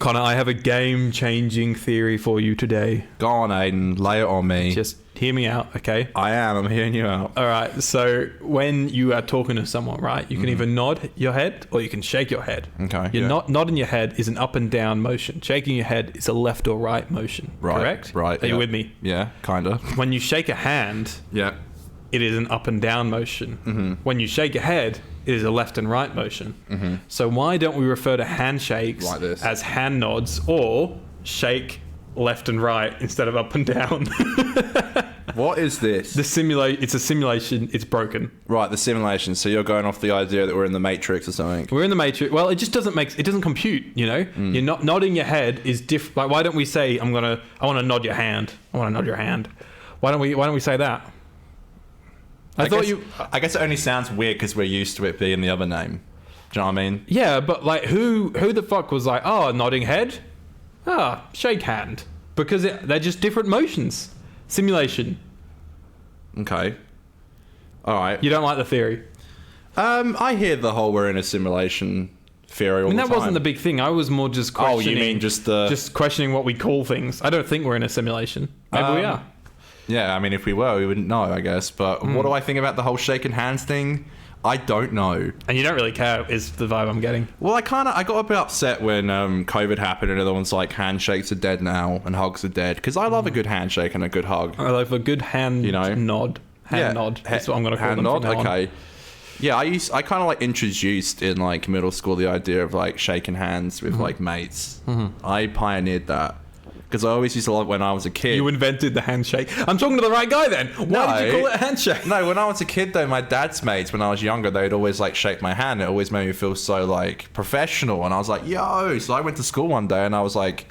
Connor, I have a game-changing theory for you today. Go on, Aiden. Lay it on me. Just hear me out, okay? I am. I'm hearing you out. All right. So when you are talking to someone, right, you can either nod your head or you can shake your head. Okay. You're not nodding your head is an up and down motion. Shaking your head is a left or right motion. Right. Correct? Right. Are you with me? Yeah, kind of. When you shake a hand, Yeah. it is an up and down motion. When you shake your head, it is a left and right motion. So why don't we refer to handshakes Like this. as hand nods or shake left and right instead of up and down? What is this? It's a simulation. It's broken. Right, the simulation. So you're going off the idea that we're in the Matrix or something. We're in the Matrix. Well, it just doesn't compute, you know? You're not nodding your head is different. Like, why don't we say, I want to nod your hand. I want to nod your hand. Why don't we say that? I guess it only sounds weird because we're used to it being the other name. Do you know what I mean? Yeah, but like, who the fuck was like, oh, nodding head? Shake hand. Because they're just different motions. Simulation. Okay. All right. You don't like the theory? I hear the whole we're in a simulation theory all the time. That wasn't the big thing. I was more just questioning. Oh, you mean just questioning what we call things. I don't think we're in a simulation. Maybe we are. Yeah, I mean, if we were, we wouldn't know, I guess. But what do I think about the whole shaking hands thing? I don't know. And you don't really care, is the vibe I'm getting. Well, I got a bit upset when COVID happened and everyone's like, handshakes are dead now and hugs are dead. Because I love a good handshake and a good hug. I love a good hand nod. Hand nod. That's what I'm going to call them nod? from now Okay. on. Yeah, I kind of like introduced in like middle school the idea of like shaking hands with like mates. I pioneered that. Because I always used to love when I was a kid. You invented the handshake. I'm talking to the right guy then. Why did you call it a handshake? No, when I was a kid though, my dad's mates, when I was younger, they'd always like shake my hand. It always made me feel so like professional. And I was like, yo. So I went to school one day and I was like,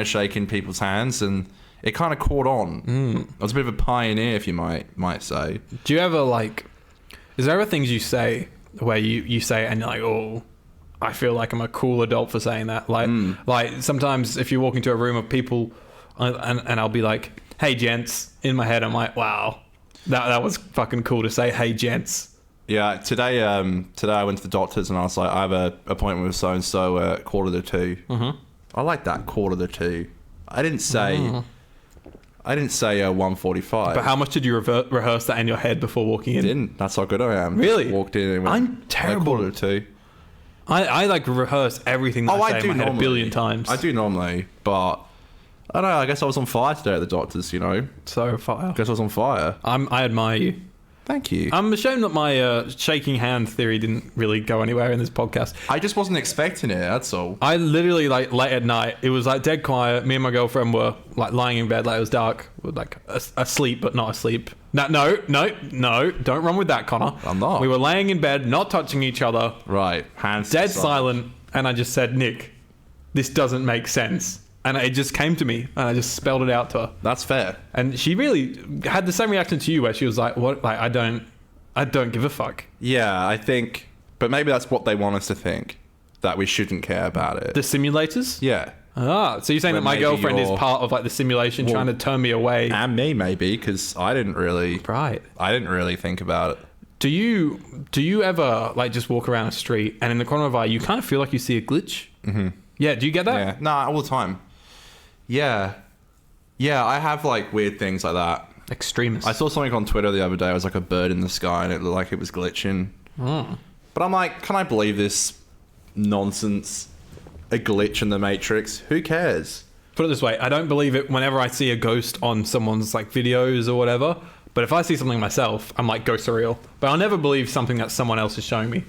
shaking people's hands and it kind of caught on. I was a bit of a pioneer, if you might say. Do you ever like, is there ever things you say where you say it and you're like, oh, I feel like I'm a cool adult for saying that. Like sometimes if you walk into a room of people and I'll be like, hey gents, in my head I'm like, wow, that was fucking cool to say, hey gents. Yeah, today I went to the doctors and I was like, I have an appointment with so-and-so at 1:45. I like that 1:45. I didn't say 1:45. But how much did you rehearse that in your head before walking in? I didn't. That's how good I am. Really? Just walked in and went, I'm terrible. 1:45. I like rehearse everything that I say in my head a billion times. I do normally, but I don't know. I guess I was on fire today at the doctor's, So fire. I guess I was on fire. I admire you. Thank you. I'm ashamed that my shaking hand theory didn't really go anywhere in this podcast. I just wasn't expecting it, that's all. I literally, like, late at night, it was like dead quiet. Me and my girlfriend were like lying in bed, like it was dark, like asleep but not asleep. No, don't run with that, Connor. I'm not. We were laying in bed, not touching each other, Right, hands dead silent, and I just said, Nick, this doesn't make sense. And it just came to me, and I just spelled it out to her. That's fair. And she really had the same reaction to you, where she was like, "What? Like, I don't give a fuck." Yeah, I think, but maybe that's what they want us to think, that we shouldn't care about it. The simulators? Yeah. So you're saying that my girlfriend is part of like the simulation, trying to turn me away? And me, maybe, because I didn't really think about it. Do you ever like just walk around a street and in the corner of your eye you kind of feel like you see a glitch? Mm-hmm. Yeah. Do you get that? Yeah. Nah, all the time. Yeah, I have like weird things like that. Extremists. I saw something on Twitter the other day. It was like a bird in the sky and it looked like it was glitching. But I'm like, can I believe this nonsense? A glitch in the Matrix? Who cares? Put it this way, I don't believe it whenever I see a ghost on someone's like videos or whatever. But if I see something myself, I'm like, ghosts are real. But I'll never believe something that someone else is showing me,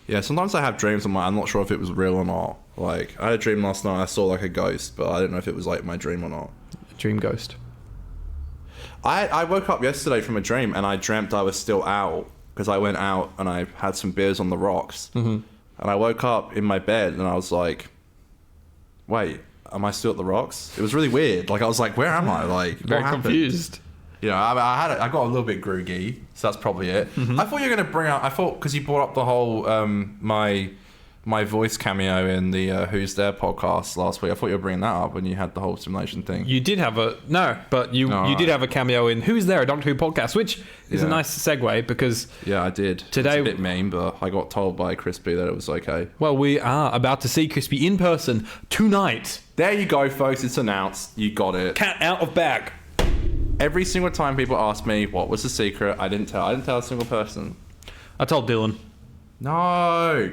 Yeah, sometimes I have dreams. I'm not sure if it was real or not. Like, I had a dream last night. I saw like a ghost, but I don't know if it was like my dream or not. Dream ghost. I woke up yesterday from a dream and I dreamt I was still out because I went out and I had some beers on the rocks. And I woke up in my bed and I was like, wait, am I still at the rocks? It was really weird. Like, I was like, where am I? Like, very confused. I got a little bit groggy, so that's probably it. I thought you were going to bring up, because you brought up the whole, my my voice cameo in the Who's There podcast last week. I thought you were bringing that up when you had the whole simulation thing. You did have you did have a cameo in Who's There, a Doctor Who podcast, which is a nice segue because I did. Today, it's a bit mean, but I got told by Crispy that it was okay. Well, we are about to see Crispy in person tonight. There you go, folks. It's announced. You got it. Cat out of bag. Every single time people ask me what was the secret, I didn't tell a single person. I told Dylan. No.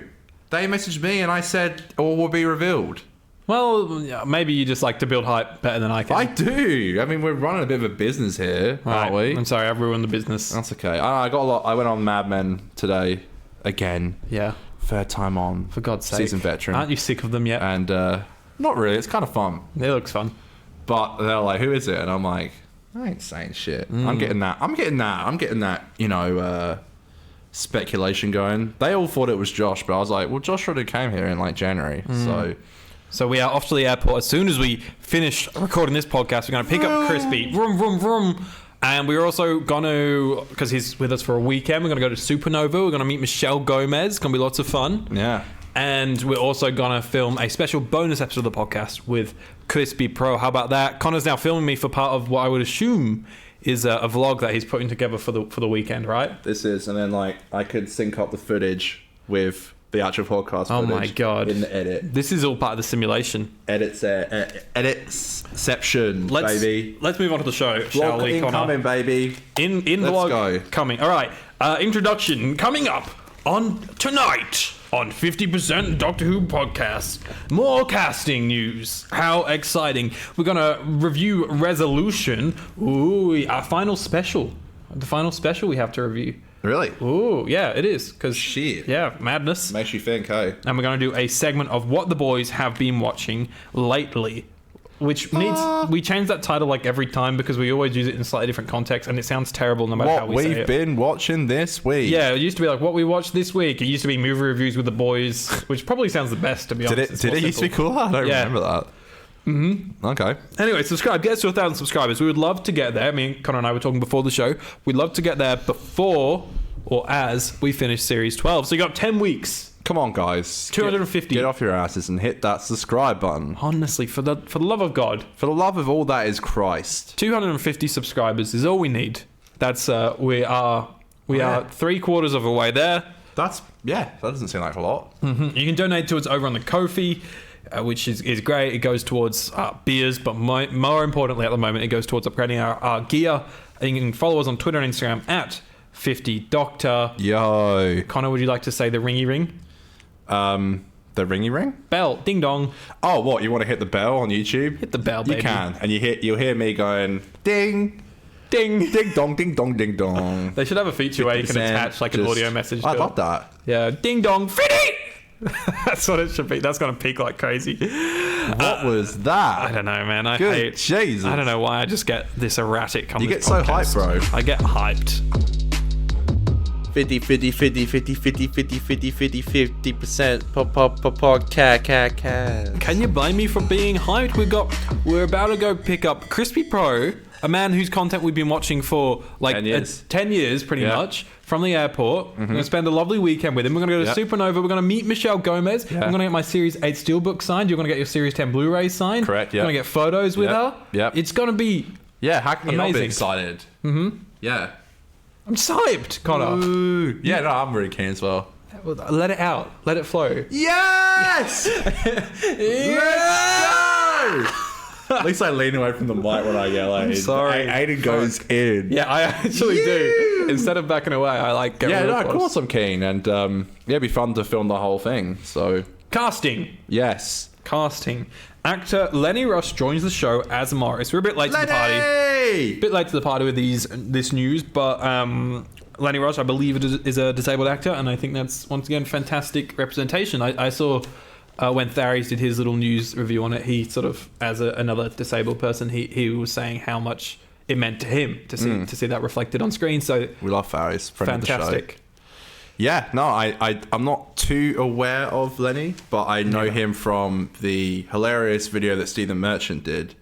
They messaged me and I said all will be revealed. Well, maybe you just like to build hype better than I can. I do. I mean, we're running a bit of a business here, aren't we? I'm sorry, I've ruined the business. That's okay. I got a lot. I went on Mad Men today again. Yeah. Third time on. For God's sake. Seasoned veteran. Aren't you sick of them yet? And not really. It's kind of fun. It looks fun. But they're like, who is it? And I'm like, I ain't saying shit. I'm getting that, speculation going. They all thought it was Josh, but I was like, well, Josh already came here in like January. So we are off to the airport. As soon as we finish recording this podcast, we're going to pick up Crispy. Vroom, vroom, vroom. And we're also going to, because he's with us for a weekend, we're going to go to Supernova. We're going to meet Michelle Gomez. It's going to be lots of fun. Yeah. And we're also going to film a special bonus episode of the podcast with Crispy Pro. How about that? Connor's now filming me for part of what I would assume is a vlog that he's putting together for the weekend, right? This is, and then like I could sync up the footage with the actual podcast footage. Oh my God. In the edit. This is all part of the simulation. Editception, baby. Let's move on to the show, shall we, Connor? Incoming, baby. In Let's vlog go. Coming. All right. Introduction coming up on tonight on 50% Doctor Who podcast. More casting news. How exciting. We're going to review Resolution. Ooh, our final special. The final special we have to review. Really? Ooh, yeah, it is. Cause, shit. Yeah, madness. Makes you think, hey. And we're going to do a segment of what the boys have been watching lately. Which needs... We change that title like every time because we always use it in a slightly different context and it sounds terrible no matter how we say it. What we've been watching this week. Yeah, it used to be like what we watched this week. It used to be movie reviews with the boys, which probably sounds the best, to be honest. Did it used to be cooler? I don't remember that. Mm-hmm. Okay. Anyway, subscribe. Get us to 1,000 subscribers. We would love to get there. I mean, Connor and I were talking before the show. We'd love to get there before or as we finish Series 12. So you got 10 weeks. Come on, guys. 250. Get off your asses and hit that subscribe button. Honestly, for the love of God. For the love of all that is Christ. 250 subscribers is all we need. That's we are 3/4 of the way there. That doesn't seem like a lot. Mm-hmm. You can donate to us over on the Ko-fi, which is great. It goes towards beers, but more importantly at the moment, it goes towards upgrading our gear. And you can follow us on Twitter and Instagram at 50Doctor. Yo. Connor, would you like to say the ringy ring? The ringy ring? Bell. Ding dong. Oh, what? You want to hit the bell on YouTube? Hit the bell, baby. You can. And you'll hear me going, ding. Ding. Ding dong, ding dong, ding dong. They should have a feature where you can attach like an audio message to I love that. Yeah. Ding dong. Fitty! That's what it should be. That's going to peak like crazy. What was that? I don't know, man. Good Jesus. I don't know why I just get this erratic on You this get so podcast. hyped, bro. I get hyped. 50% podcast. Can you blame me for being hyped? We're about to go pick up Crispy Pro, a man whose content we've been watching for like 10 years pretty much, from the airport. We're going to spend a lovely weekend with him. We're going to go to Supernova. We're going to meet Michelle Gomez. I'm going to get my Series 8 Steelbook signed. You're going to get your Series 10 Blu-ray signed. Correct, You're going to get photos with her. It's going to be how can you not be amazing. excited? Yeah. I'm just hyped, Connor. Ooh. Yeah, no, I'm really keen as well. Let it out. Let it flow. Yes! Let's go! At least I lean away from the mic when I yell. I'm sorry. Aiden goes in. Yeah, I actually do. Instead of backing away, I like get real of close. course I'm keen. And it'd be fun to film the whole thing. So Casting. yes. Casting. Actor Lenny Rush joins the show as Morris. We're a bit late to the party. A bit late to the party with this news, but Lenny Rush, I believe, is a disabled actor, and I think that's once again fantastic representation. I saw when Tharies did his little news review on it, he sort of, as another disabled person, he was saying how much it meant to him to see that reflected on screen. So we love Faris. Fantastic. Yeah, no, I'm not too aware of Lenny, but I know him from the hilarious video that Stephen Merchant did,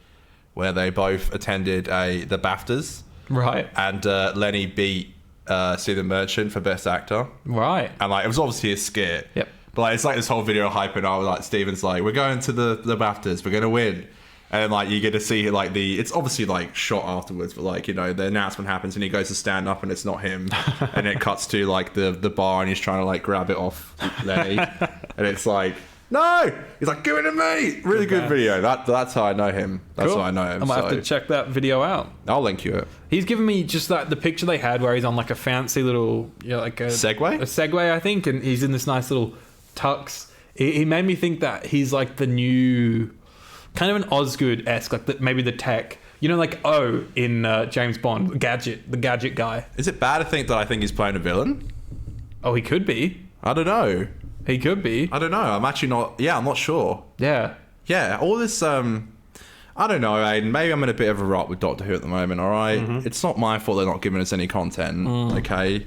where they both attended the BAFTAs. Right. And Lenny beat Stephen Merchant for Best Actor. Right. And it was obviously a skit. Yep. But like, it's like this whole video hyping up. Like Steven's like, we're going to the BAFTAs, we're gonna win. And like you get to see like it's obviously like shot afterwards, but like, you know, the announcement happens and he goes to stand up and it's not him. And it cuts to like the bar and he's trying to like grab it off Lenny. And it's like, no! He's like, give it to me! Really good video. That's how I know him. That's Cool. how I know him. I might have to check that video out. I'll link you it. He's given me just like the picture they had where he's on like a fancy little, you know, like a Segway? A Segway, I think, and he's in this nice little tux. He made me think that he's like the new, kind of an Osgood-esque, like maybe the tech. You know, like O in James Bond, the gadget guy. Is it bad to think that I think he's playing a villain? Oh, he could be. I don't know. He could be. I don't know. I'm actually not... Yeah, I'm not sure. Yeah. Yeah, all this... I don't know, Aiden. Maybe I'm in a bit of a rut with Doctor Who at the moment, all right? Mm-hmm. It's not my fault they're not giving us any content, okay?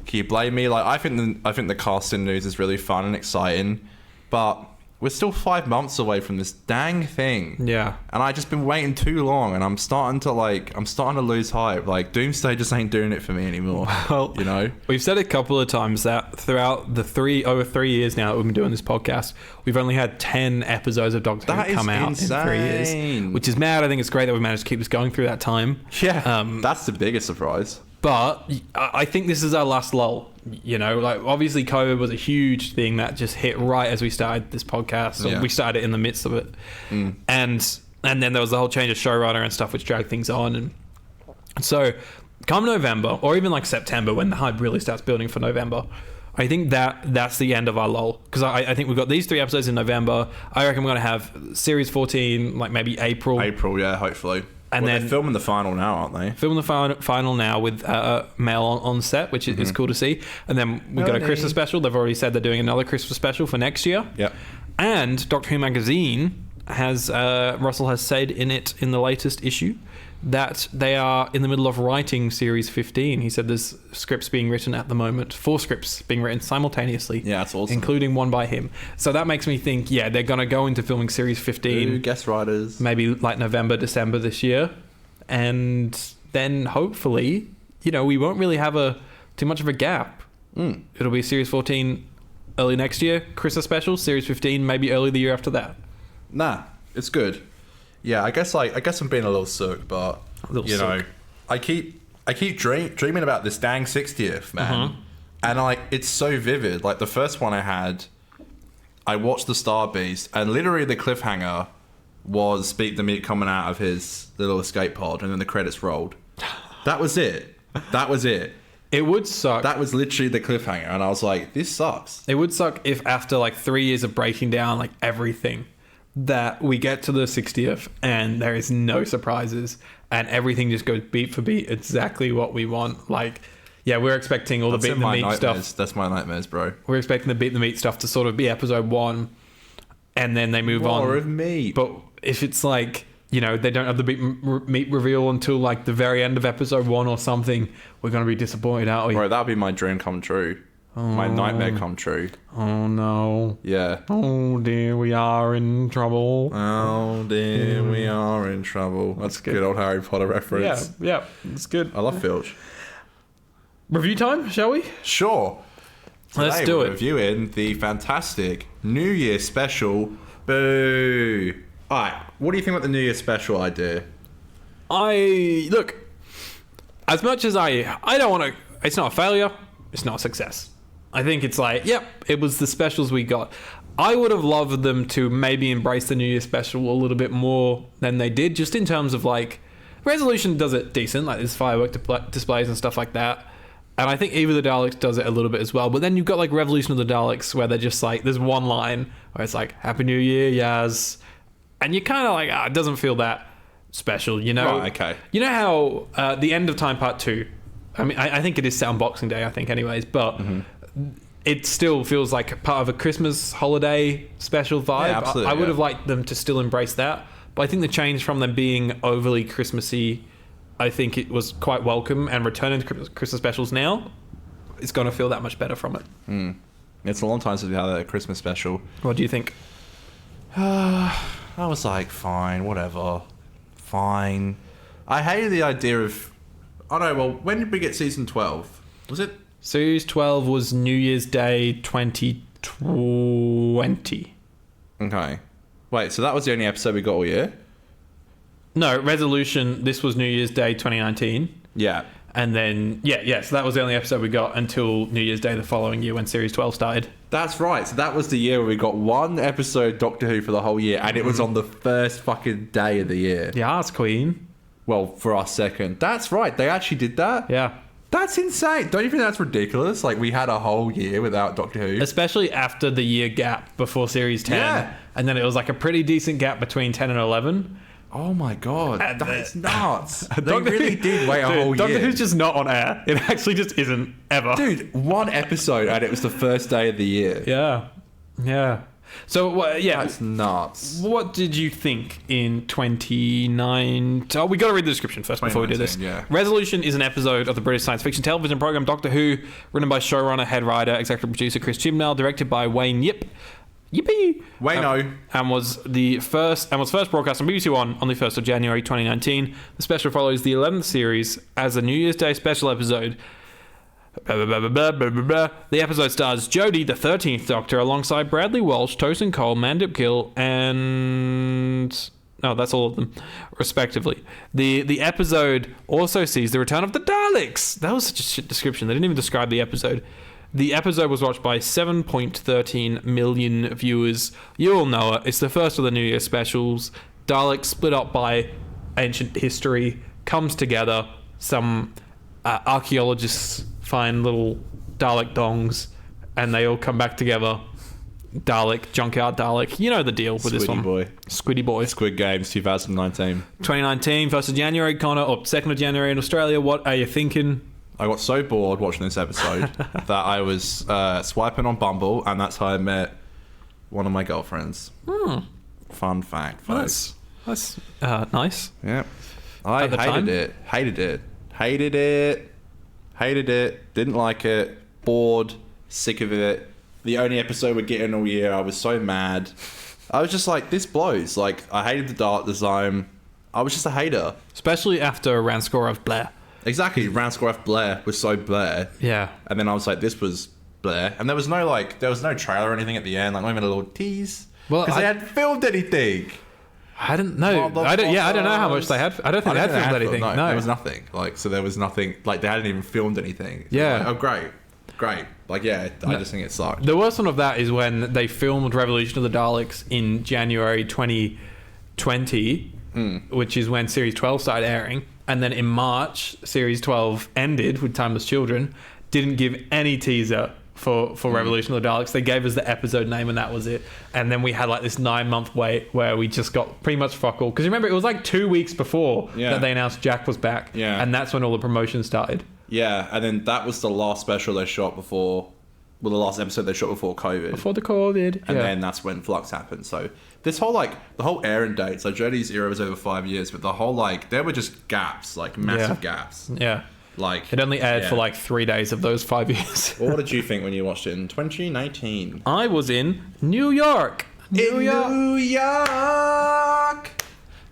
Can you blame me? Like, I think the casting news is really fun and exciting, but we're still 5 months away from this dang thing. Yeah. And I just been waiting too long, and I'm starting to lose hype. Like, Doomsday just ain't doing it for me anymore. Well, you know? We've said a couple of times that throughout the over 3 years now that we've been doing this podcast, we've only had 10 episodes of Doctor Who come out insane. in 3 years, which is mad. I think it's great that we've managed to keep this going through that time. Yeah. That's the biggest surprise. But I think this is our last lull. You know, like obviously COVID was a huge thing that just hit right as we started this podcast. So we started in the midst of it. And then there was the whole change of showrunner and stuff which dragged things on. And so come November or even like September when the hype really starts building for November, I think that's the end of our lull. Because I think we've got these 3 episodes in November. I reckon we're going to have series 14 like maybe April. Yeah, hopefully. And then they're filming the final now, aren't they? Filming the final now with Mel on set, which is cool to see. And then we've got a Christmas special. They've already said they're doing another Christmas special for next year. Yep. And Doctor Who magazine has Russell has said in the latest issue that they are in the middle of writing series 15. He said there's scripts being written at the moment, 4 scripts being written simultaneously. Yeah, that's awesome. Including one by him. So that makes me think, they're going to go into filming series 15. Ooh, guest writers. Maybe like November, December this year. And then hopefully, we won't really have too much of a gap. It'll be series 14 early next year, Christmas special, series 15 maybe early the year after that. Nah, it's good. Yeah, I guess I'm being a little sook, but I keep dreaming about this dang 60th, man. And it's so vivid. Like the first one I had, I watched the Star Beast, and literally the cliffhanger was Beat the Meat coming out of his little escape pod, and then the credits rolled. That was it. It would suck. That was literally the cliffhanger, and I was like, this sucks. It would suck if after like 3 years of breaking down like everything, that we get to the 60th and there is no surprises and everything just goes beat for beat exactly what we want. Like, we're expecting all the Beat the Meat stuff. That's my nightmares, bro. We're expecting the Beat the Meat stuff to sort of be episode 1 and then they move on. More of meat. But if it's like, they don't have the meat reveal until like the very end of episode 1 or something, we're going to be disappointed, aren't we? Bro, that would be my dream come true. My nightmare come true. Oh no. Yeah. Oh dear, we are in trouble. Oh dear, we are in trouble. That's a good old Harry Potter reference. Yeah, it's good. I love Filch. Review time, shall we? Sure. Let's do it. Reviewing the fantastic New Year special. Boo. Alright, what do you think about the New Year special idea? Look, as much as I don't want to, it's not a failure, it's not a success. I think it's like, it was the specials we got. I would have loved them to maybe embrace the New Year special a little bit more than they did, just in terms of like, Resolution does it decent, like there's firework displays and stuff like that. And I think Eve of the Daleks does it a little bit as well. But then you've got like Revolution of the Daleks where they're just like, there's one line where it's like, Happy New Year, Yaz. And you're kind of like, it doesn't feel that special, Right, okay. You know how the End of Time Part 2, I mean, I think it is set on Boxing Day, I think anyways, but it still feels like part of a Christmas holiday special vibe. Yeah, absolutely, I would have liked them to still embrace that. But I think the change from them being overly Christmassy, I think it was quite welcome, and returning to Christmas specials now, it's going to feel that much better from it. It's a long time since we had a Christmas special. What do you think? I was like, fine, whatever. Fine. I hated the idea of... I don't know, well, when did we get season 12? Was it... Series 12 was New Year's Day 20 20. Okay. Wait, so that was the only episode we got all year? No, Resolution, this was New Year's Day 2019. Yeah. And then, so that was the only episode we got until New Year's Day the following year when Series 12 started. That's right. So that was the year where we got one episode Doctor Who for the whole year, and it was on the first fucking day of the year. Yeah, it's Queen. Well, for our second. That's right. They actually did that? Yeah. That's insane. Don't you think that's ridiculous? Like, we had a whole year without Doctor Who. Especially after the year gap before Series 10. Yeah. And then it was like a pretty decent gap between 10 and 11. Oh my god. And That's nuts. They Doctor really Who- did wait a whole Doctor year. Who's just not on air. It actually just isn't, ever. Dude, one episode and it was the first day of the year. Yeah. Yeah. So, That's nuts. what did you think in 2019? Oh, we got to read the description first before we do this. 2019, yeah. Resolution is an episode of the British science fiction television program Doctor Who, written by showrunner, head writer, executive producer Chris Chibnall, directed by Wayne Yip. Yippee! Wayno. And was first broadcast on BBC One on the 1st of January 2019. The special follows the 11th series as a New Year's Day special episode. Blah, blah, blah, blah, blah, blah, blah. The episode stars Jodie, the 13th Doctor, alongside Bradley Walsh, Tosin Cole, Mandip Gill, and... No, that's all of them, respectively. The episode also sees the return of the Daleks. That was such a shit description. They didn't even describe the episode. The episode was watched by 7.13 million viewers. You all know it. It's the first of the New Year specials. Daleks split up by ancient history, comes together. Some archaeologists find little Dalek dongs, and they all come back together. Dalek, junkyard Dalek. You know the deal with this one. Squiddy Boy. Squid Games 2019. 2019, 1st of January, Connor, or 2nd of January in Australia. What are you thinking? I got so bored watching this episode that I was swiping on Bumble, and that's how I met one of my girlfriends. Fun fact, folks. That's nice. Yeah. I At the time? Hated it. Didn't like it. Bored. Sick of it. The only episode we're getting all year, I was so mad. I was just like, this blows. Like, I hated the art design. I was just a hater. Especially after Ranscore of Blair. Exactly. Ranscore F. Blair was so Blair. Yeah. And then I was like, this was Blair. And there was no trailer or anything at the end. Like, not even a little tease. Well, because they hadn't filmed anything. I don't know. I don't know how much they had. I don't think they had filmed anything. No, there was nothing. Like, so there was nothing. Like, they hadn't even filmed anything. Yeah. Like, oh, great. Like, yeah, I just think it sucked. The worst one of that is when they filmed Revolution of the Daleks in January 2020, which is when Series 12 started airing. And then in March, Series 12 ended with Timeless Children. Didn't give any teaser for Revolution of the Daleks. They gave us the episode name and that was it. And then we had like this 9-month wait where we just got pretty much fuck all. Because remember, it was like 2 weeks before that they announced Jack was back. Yeah. And that's when all the promotion started. Yeah, and then that was the last special they shot before... Well, the last episode they shot before COVID. Before the COVID. And then that's when Flux happened. So this whole, like, the whole airing dates, like, Jodie's era was over 5 years, but the whole, like, there were just gaps, like, massive gaps. Yeah. Like... It only aired for, like, 3 days of those 5 years. What did you think when you watched it in 2019? I was in New York. New York!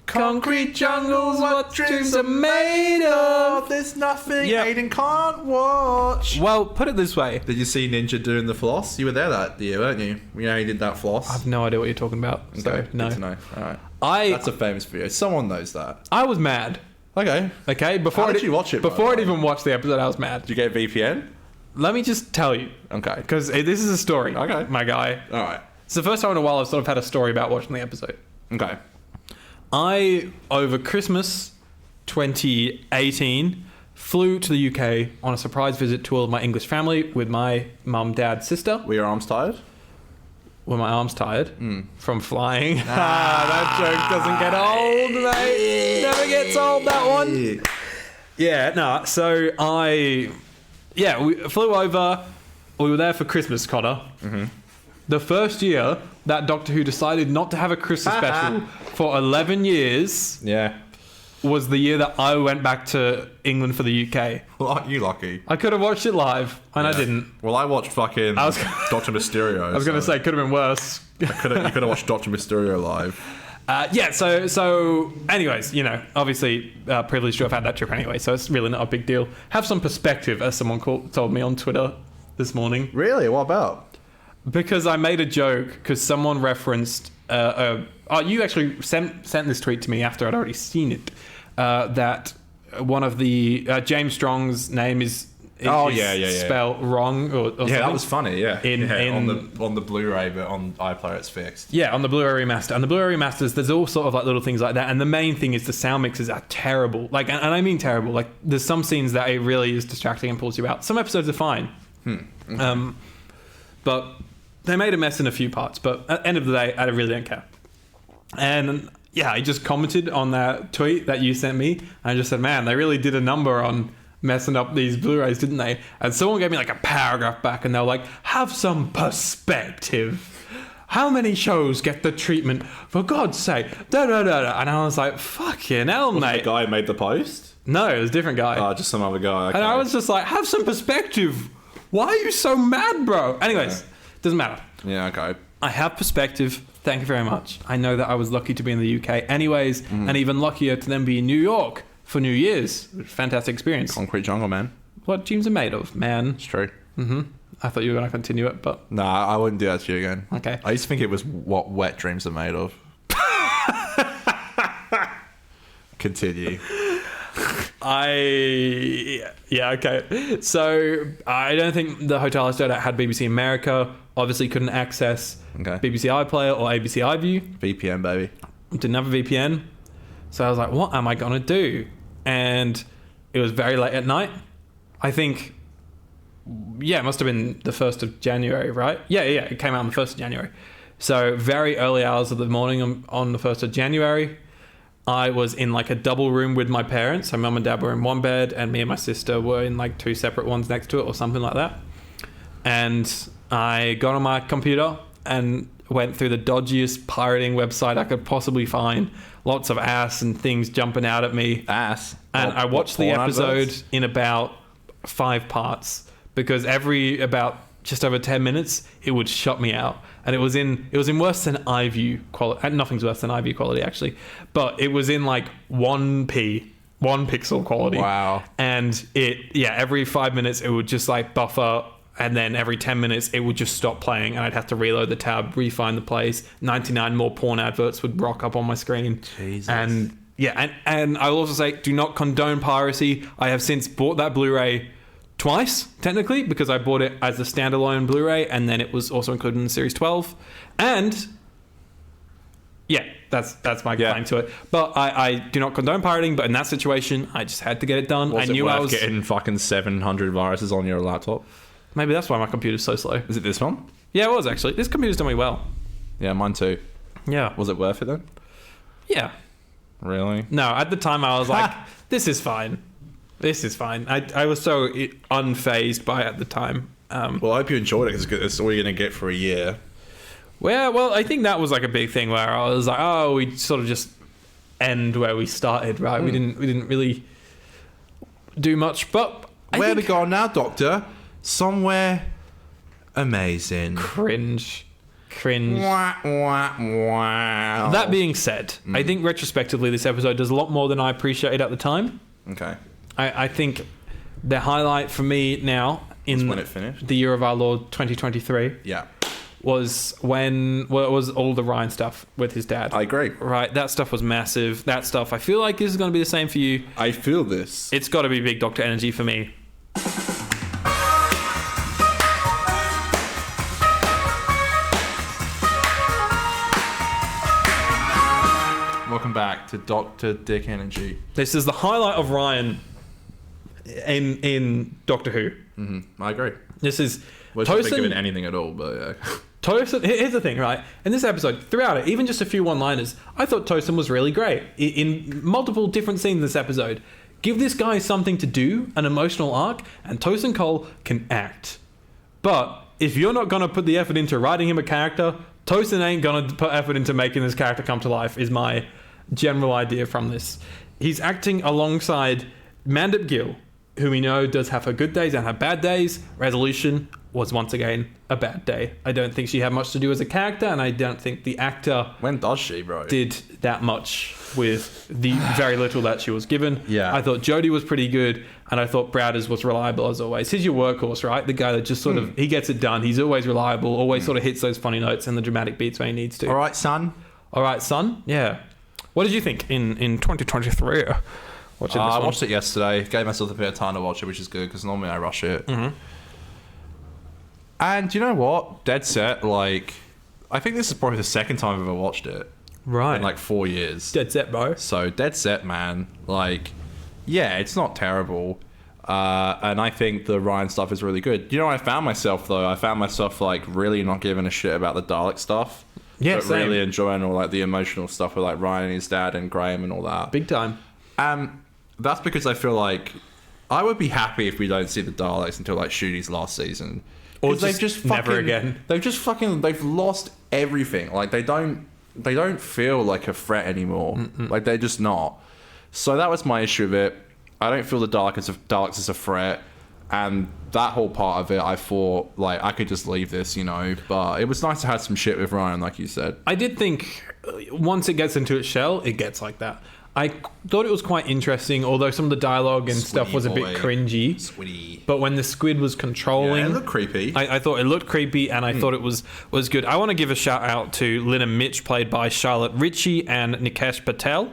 Concrete jungles, what dreams are made of. There's nothing Aiden can't watch. Well, put it this way. Did you see Ninja doing the floss? You were there that year, weren't you? You know he did that floss. I have no idea what you're talking about. So, Okay, no. good to know. All right. That's a famous video. Someone knows that. I was mad. Okay. Before How did you watch it, by Before the I'd way? even watched the episode, I was mad. Did you get VPN? Let me just tell you. Okay. Because this is a story. Okay. My guy. All right. It's the first time in a while I've sort of had a story about watching the episode. Okay. Over Christmas 2018, flew to the UK on a surprise visit to all of my English family with my mum, dad, sister. Were your arms tired? Were my arms tired from flying? That joke doesn't get old, mate. Never gets old, that one. Yeah, no. So we flew over. We were there for Christmas, Connor. Mm-hmm. The first year that Doctor Who decided not to have a Christmas special for 11 years was the year that I went back to England for the UK. Well, aren't you lucky? I could have watched it live, and I didn't. Well, I watched fucking Doctor Mysterio. I was going to say, could have been worse. You could have watched Doctor Mysterio live. So anyways, you know, obviously privileged to have had that trip anyway, so it's really not a big deal. Have some perspective, as someone told me on Twitter this morning. Really? What about? because I made a joke because someone referenced. You actually sent this tweet to me after I'd already seen it. That one of the James Strong's name is spelled wrong or something. Yeah, that was funny. Yeah, on the Blu-ray, but on iPlayer it's fixed. Yeah, on the Blu-ray remaster. And the Blu-ray remasters, there's all sort of like little things like that. And the main thing is the sound mixes are terrible. Like, and I mean terrible. Like, there's some scenes that it really is distracting and pulls you out. Some episodes are fine. Okay. But they made a mess in a few parts. But at the end of the day, I really don't care. And yeah, I just commented on that tweet that you sent me. And I just said, man, they really did a number on messing up these Blu-rays, didn't they? And someone gave me like a paragraph back and they were like, have some perspective. How many shows get the treatment? For God's sake. Da, da, da, da. And I was like, fucking hell, mate. The guy who made the post? No, it was a different guy. Oh, just some other guy. Okay. And I was just like, have some perspective. Why are you so mad, bro? Anyways, doesn't matter. Yeah, okay. I have perspective. Thank you very much. I know that I was lucky to be in the UK anyways, and even luckier to then be in New York for New Year's. Fantastic experience. Concrete jungle, man. What dreams are made of, man. It's true. I thought you were going to continue it, but... Nah, I wouldn't do that to you again. Okay. I used to think it was what wet dreams are made of. Continue. Yeah, okay. So, I don't think the hotel I stayed at had BBC America. Obviously couldn't access BBC iPlayer or ABC iView. VPN, baby. Didn't have a VPN. So I was like, what am I going to do? And it was very late at night. I think, it must have been the 1st of January, right? Yeah, it came out on the 1st of January. So very early hours of the morning on the 1st of January, I was in like a double room with my parents. So mum and dad were in one bed and me and my sister were in like two separate ones next to it or something like that. And I got on my computer and went through the dodgiest pirating website I could possibly find. Lots of ass and things jumping out at me. Ass? And I watched the episode in about 5 parts because every about just over 10 minutes, it would shut me out. And it was in worse than iView quality. Nothing's worse than iView quality, actually. But it was in like 1p, 1 pixel quality. Wow. And every 5 minutes, it would just like buffer. And then every 10 minutes, it would just stop playing. And I'd have to reload the tab, re-find the place. 99 more porn adverts would rock up on my screen. Jesus. And and I will also say, do not condone piracy. I have since bought that Blu-ray twice, technically, because I bought it as a standalone Blu-ray, and then it was also included in the Series 12. And that's my claim to it. But I do not condone pirating, but in that situation, I just had to get it done. I was getting fucking 700 viruses on your laptop. Maybe that's why my computer's so slow. Is it this one? Yeah, it was actually. This computer's done me well. Yeah, mine too. Yeah. Was it worth it then? Yeah. Really? No, at the time I was like, this is fine. This is fine. I was so unfazed by it at the time. Well, I hope you enjoyed it because it's all you're going to get for a year. Well, I think that was like a big thing where I was like, oh, we sort of just end where we started, right? We didn't really do much, but where we go now, Doctor? Somewhere amazing. Cringe. Wah, wah, wah. That being said, I think retrospectively this episode does a lot more than I appreciated at the time. Okay. I think the highlight for me now in when it finished. The year of our Lord 2023 was when it was all the Ryan stuff with his dad. I agree. Right, that stuff was massive. That stuff, I feel like this is going to be the same for you. I feel this. It's got to be big Doctor energy for me. Welcome back to Dr. Dick Energy. This is the highlight of Ryan in Doctor Who. Mm-hmm. I agree. This is Tosin given anything at all, but yeah. Tosin, here's the thing, right? In this episode, throughout it, even just a few one-liners, I thought Tosin was really great. In multiple different scenes in this episode, give this guy something to do, an emotional arc, and Tosin Cole can act. But if you're not going to put the effort into writing him a character, Tosin ain't going to put effort into making this character come to life, is my general idea from this. He's acting alongside Mandip Gill, who we know does have her good days and her bad days. Resolution was once again a bad day. I don't think she had much to do as a character, and I don't think the actor... When does she, bro? ...did that much with the very little that she was given. Yeah. I thought Jodie was pretty good, and I thought Browders was reliable as always. He's your workhorse, right? The guy that just sort of, he gets it done. He's always reliable, always sort of hits those funny notes and the dramatic beats when he needs to. All right, son. All right, son. Yeah. What did you think in 2023? I watched it yesterday. Gave myself a bit of time to watch it, which is good because normally I rush it. Mm-hmm. And you know what? Dead set. Like, I think this is probably the second time I've ever watched it Right. in like 4 years. Dead set, bro. So dead set, man. Like, yeah, it's not terrible. And I think the Ryan stuff is really good. You know, I found myself though. I found myself like really not giving a shit about the Dalek stuff. Yeah, but same. really enjoying all like the emotional stuff with like Ryan and his dad and Graham and all that. Big time. That's because I feel like I would be happy if we don't see the Daleks until like Shooty's last season. Or 'Cause just never again. They've lost everything. Like they don't feel like a threat anymore. Like they're just not. So that was my issue with it. I don't feel the Daleks as a threat. And that whole part of it, I thought, like, I could just leave this, you know. But it was nice to have some shit with Ryan, like you said. I did think once it gets into its shell, it gets like that. I thought it was quite interesting, although some of the dialogue and stuff was a bit cringy. Squiddy. But when the squid was controlling... Yeah, it looked creepy. I thought it looked creepy, and I thought it was good. I want to give a shout out to Lynn and Mitch, played by Charlotte Ritchie and Nikesh Patel.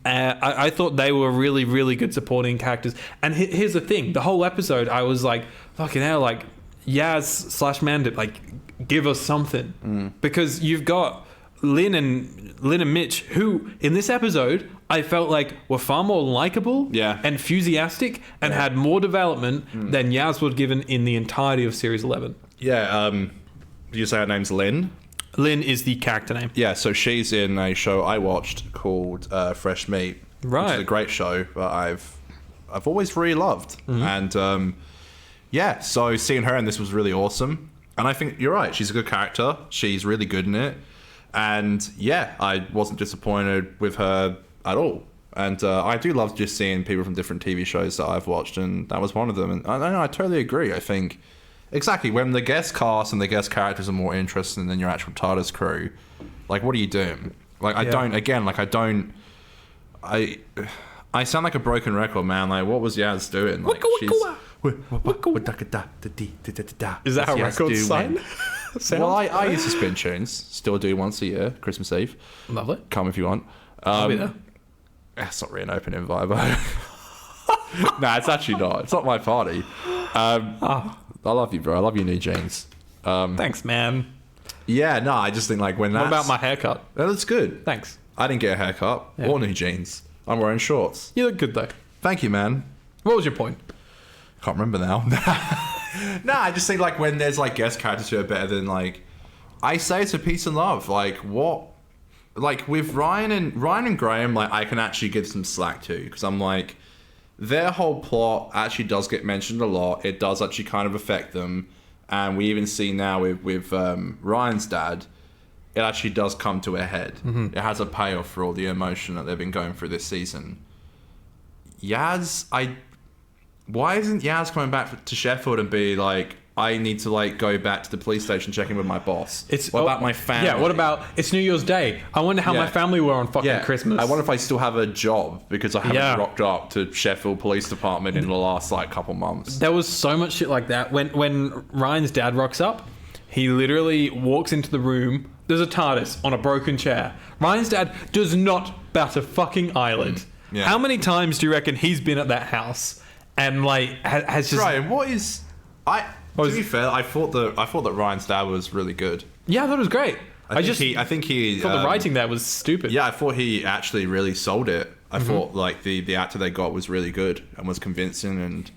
I thought they were really, really good supporting characters. And here's the thing. The whole episode, I was like, fucking hell, like, Yaz/Mandip, like, give us something. Because you've got Lynn and Mitch, who, in this episode, I felt like were far more likable and enthusiastic and had more development than Yaz was given in the entirety of Series 11. Yeah, did you say her name's Lynn? Lynn is the character name. Yeah, so she's in a show I watched called Fresh Meat, Right. which is a great show that I've always really loved. And yeah, so seeing her in this was really awesome. And I think you're right. She's a good character. She's really good in it. And yeah, I wasn't disappointed with her at all. And I do love just seeing people from different TV shows that I've watched, and that was one of them. And I totally agree. I think exactly when the guest cast and the guest characters are more interesting than your actual TARDIS crew, like, what are you doing? Like, I sound like a broken record, man. Like, what was Yaz doing? Like, Is that how records sign? Well, I used to spin tunes. Still do once a year, Christmas Eve. Lovely. Come if you want. I'll be there. It's not really an open invite, but nah, it's actually not. It's not my party. I love you, bro. I love your new jeans. Thanks, man. Yeah, no, I just think like when that's... What about my haircut? That looks good. Thanks. I didn't get a haircut or new jeans. I'm wearing shorts. You look good, though. Thank you, man. What was your point? Can't remember now. Nah, I just think like when there's like guest characters who are better than like... I say it's a peace and love. Like what... Like with Ryan and Graham, like I can actually give some slack to, because I'm like, their whole plot actually does get mentioned a lot. It does actually kind of affect them, and we even see now with Ryan's dad, it actually does come to a head. It has a payoff for all the emotion that they've been going through this season. Yaz, why isn't Yaz coming back to Sheffield and be like, I need to like go back to the police station, check in with my boss. What about my family? Yeah, what about it's New Year's Day? I wonder how my family were on fucking Christmas. I wonder if I still have a job because I haven't rocked up to Sheffield Police Department in the last like couple months. There was so much shit like that. When Ryan's dad rocks up, he literally walks into the room. There's a TARDIS on a broken chair. Ryan's dad does not bat a fucking eyelid. Yeah. How many times do you reckon he's been at that house and like has just... Ryan, what is... To be fair, I thought that Ryan's dad was really good. Yeah, I thought it was great. I think he thought the writing there was stupid. Yeah, I thought he actually really sold it. I thought like the actor they got was really good and was convincing and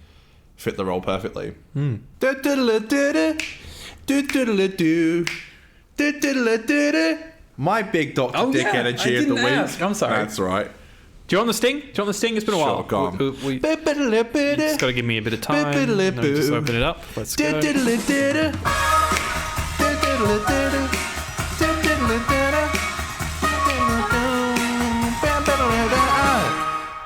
fit the role perfectly. My big Dr. Dick energy of the week. I'm sorry. That's right. Do you want the sting? It's been a while. Sure, go on. You just got to give me a bit of time. Let me just open it up. Let's go.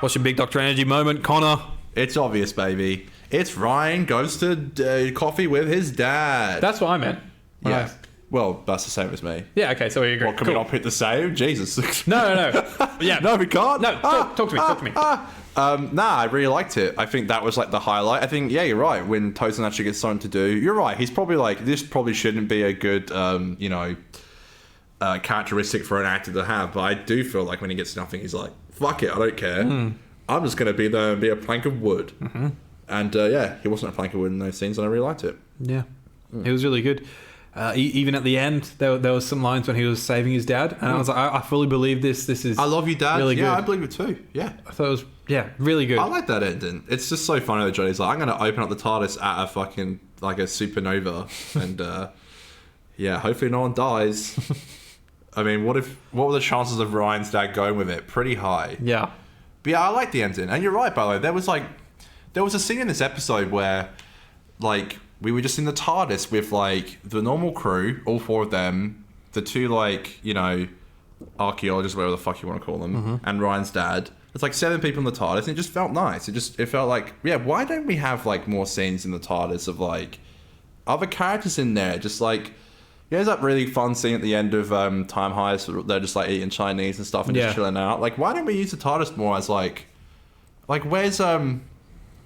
What's your big Dr. Energy moment, Connor? It's obvious, baby. It's Ryan goes to coffee with his dad. That's what I meant. Yeah. Well, that's the same as me. Yeah, okay, so we agree. Well, can we not pick the same? Jesus. No. Yeah. No, we can't. No, talk to me. Nah, I really liked it. I think that was like the highlight. I think, yeah, you're right. When Tozen actually gets something to do, you're right. He's probably like, this probably shouldn't be a good, characteristic for an actor to have. But I do feel like when he gets nothing, he's like, fuck it, I don't care. I'm just going to be there and be a plank of wood. Mm-hmm. And he wasn't a plank of wood in those scenes, and I really liked it. Yeah, it was really good. Even at the end, there was some lines when he was saving his dad, and I was like, I fully believe this. This is I love you, Dad. Really yeah, good. I believe it too. Yeah, I thought it was really good. I like that ending. It's just so funny that Johnny's like, I'm going to open up the TARDIS at a fucking like a supernova, and hopefully no one dies. I mean, what were the chances of Ryan's dad going with it? Pretty high. Yeah, but yeah, I like the ending, and you're right. By the way, there was a scene in this episode where like. We were just in the TARDIS with, like, the normal crew, all 4 of them, the 2, like, archaeologists, whatever the fuck you want to call them, and Ryan's dad. It's like 7 people in the TARDIS, and it just felt nice. It felt like, yeah, why don't we have, like, more scenes in the TARDIS of, like, other characters in there? Just, like, there's that really fun scene at the end of Time Heist, they're just, like, eating Chinese and stuff and just chilling out. Like, why don't we use the TARDIS more as, like, where's,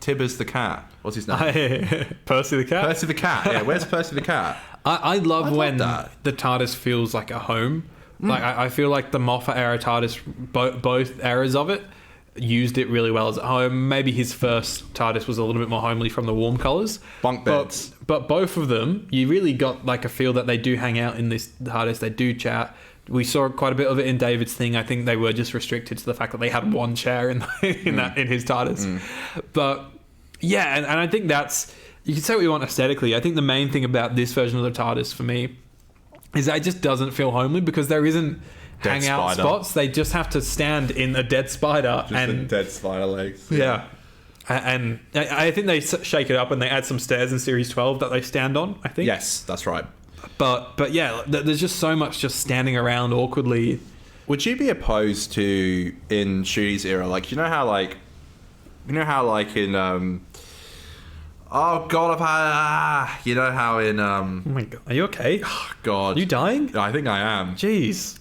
Tibbers the cat? What's his name? Percy the cat. Percy the cat. Yeah, where's Percy the cat? I love when the TARDIS feels like a home. Like I feel like the Moffat era TARDIS, both eras of it, used it really well as a home. Maybe his first TARDIS was a little bit more homely from the warm colours. Bunk beds. But both of them, you really got like a feel that they do hang out in this TARDIS. They do chat. We saw quite a bit of it in David's thing. I think they were just restricted to the fact that they had one chair in his TARDIS. But yeah, and I think that's, you can say what you want aesthetically. I think the main thing about this version of the TARDIS for me is that it just doesn't feel homely because there isn't hangout spots. They just have to stand in a dead spider. Just the dead spider legs. Yeah. And I think they shake it up and they add some stairs in Series 12 that they stand on, I think. Yes, that's right. But yeah, there's just so much just standing around awkwardly. Would you be opposed to, in Shooty's era, like, you know how in oh god, you know how in oh my god, are you okay? God, are you dying? I think I am. Jeez.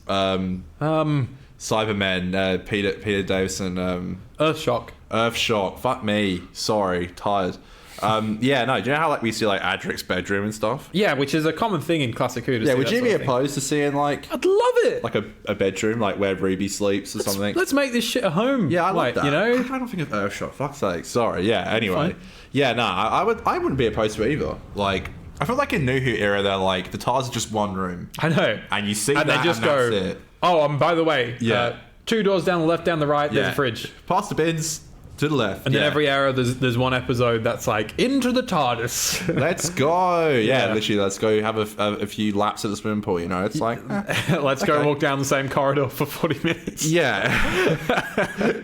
Cybermen, Peter Davison, Earthshock. Fuck me. Sorry, tired. Yeah, no. Do you know how like we see like Adric's bedroom and stuff? Yeah, which is a common thing in classic Who. Yeah, would you be opposed to seeing like? I'd love it. Like a bedroom, like where Ruby sleeps or something. Let's make this shit a home. Yeah, I like that. You know, I don't think of Earthshock. Fuck's sake. Sorry. Yeah. Anyway. Yeah. No. I wouldn't be opposed to it either. Like, I feel like in New Who era, they're like the TARDIS is just one room. I know. And you see and that, they just and go. That's it. Oh, by the way. Yeah. 2 doors down the left, down the right. There's a fridge. Past the bins. To the left. And then every era there's one episode that's like into the TARDIS. Let's go. Yeah, literally, let's go have a few laps at the swimming pool, you know. It's like let's go walk down the same corridor for 40 minutes. Yeah.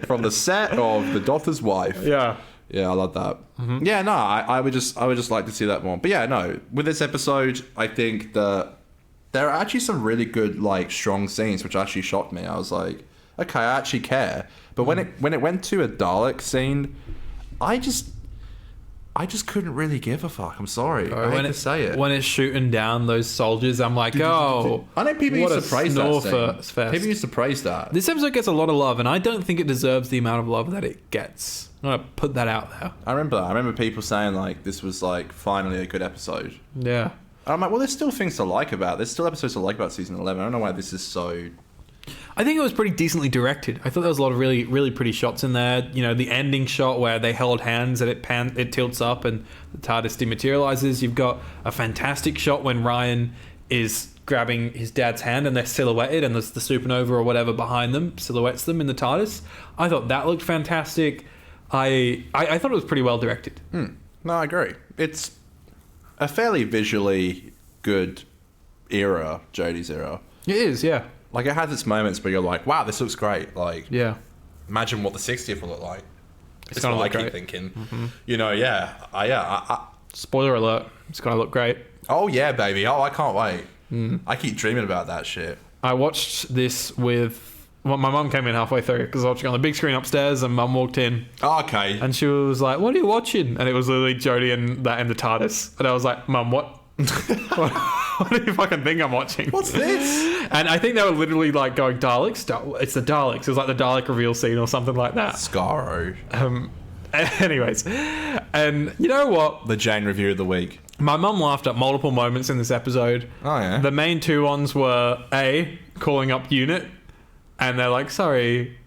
From the set of The Doctor's Wife. Yeah. Yeah, I love that. Mm-hmm. Yeah, no, I would just like to see that more. But yeah, no, with this episode, I think that there are actually some really good, like, strong scenes, which actually shocked me. I was like, okay, I actually care. But when it went to a Dalek scene, I just couldn't really give a fuck. I'm sorry. I hate to say it. When it's shooting down those soldiers, I'm like, oh. I know people used to praise that scene. People used to praise that. This episode gets a lot of love, and I don't think it deserves the amount of love that it gets. I'm going to put that out there. I remember that. I remember people saying, like, this was, like, finally a good episode. Yeah. And I'm like, well, there's still things to like about. There's still episodes to like about season 11. I don't know why this is so... I think it was pretty decently directed. I thought there was a lot of really, really pretty shots in there. You know, the ending shot where they held hands and it tilts up and the TARDIS dematerializes. You've got a fantastic shot when Ryan is grabbing his dad's hand and they're silhouetted and there's the supernova or whatever behind them, silhouettes them in the TARDIS. I thought that looked fantastic. I thought it was pretty well directed. No, I agree. It's a fairly visually good era, Jodie's era. It is, yeah. Like, it has its moments where you're like, wow, this looks great. Like, yeah. Imagine what the 60th will look like. It's gonna look great. I keep thinking. Mm-hmm. You know, I spoiler alert. It's going to look great. Oh, yeah, baby. Oh, I can't wait. I keep dreaming about that shit. I watched this with... Well, my mum came in halfway through because I was watching on the big screen upstairs and mum walked in. Oh, okay. And she was like, what are you watching? And it was literally Jodie and that in the TARDIS. And I was like, Mum, what? what do you fucking think I'm watching? What's this? And I think they were literally like going Daleks. It's the Daleks. It was like the Dalek reveal scene or something like that. Scarro. Anyways, and you know what? The Jane review of the week. My mum laughed at multiple moments in this episode. Oh yeah. The main two ones were A, calling up Unit, and they're like, sorry,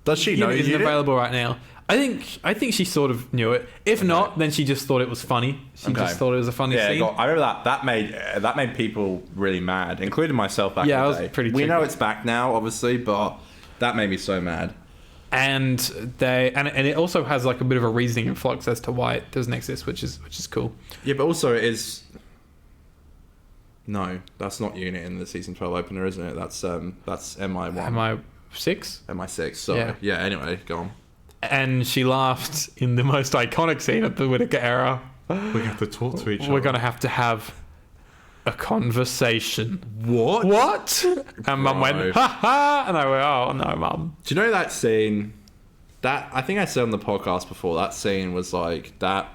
Does she know Unit isn't Unit? available right now. I think she sort of knew it. If not, then she just thought it was funny. She just thought it was a funny scene. I remember that made people really mad, including myself back in the day. I was pretty We know triggered. it's back now, obviously, but that made me so mad. And it also has like a bit of a reasoning in flux as to why it doesn't exist, which is cool. Yeah, but also it is. No, that's not Unit in the season 12 opener, isn't it? That's MI1. MI6? MI6. Sorry. Yeah. Anyway, go on. And she laughed in the most iconic scene of the Whittaker era. We have to talk to each other. We're gonna have to have a conversation. What? What? And Mum went, Bro. ha ha, and I went, oh no, Mum. Do you know that scene? That I think I said on the podcast before. That scene was like that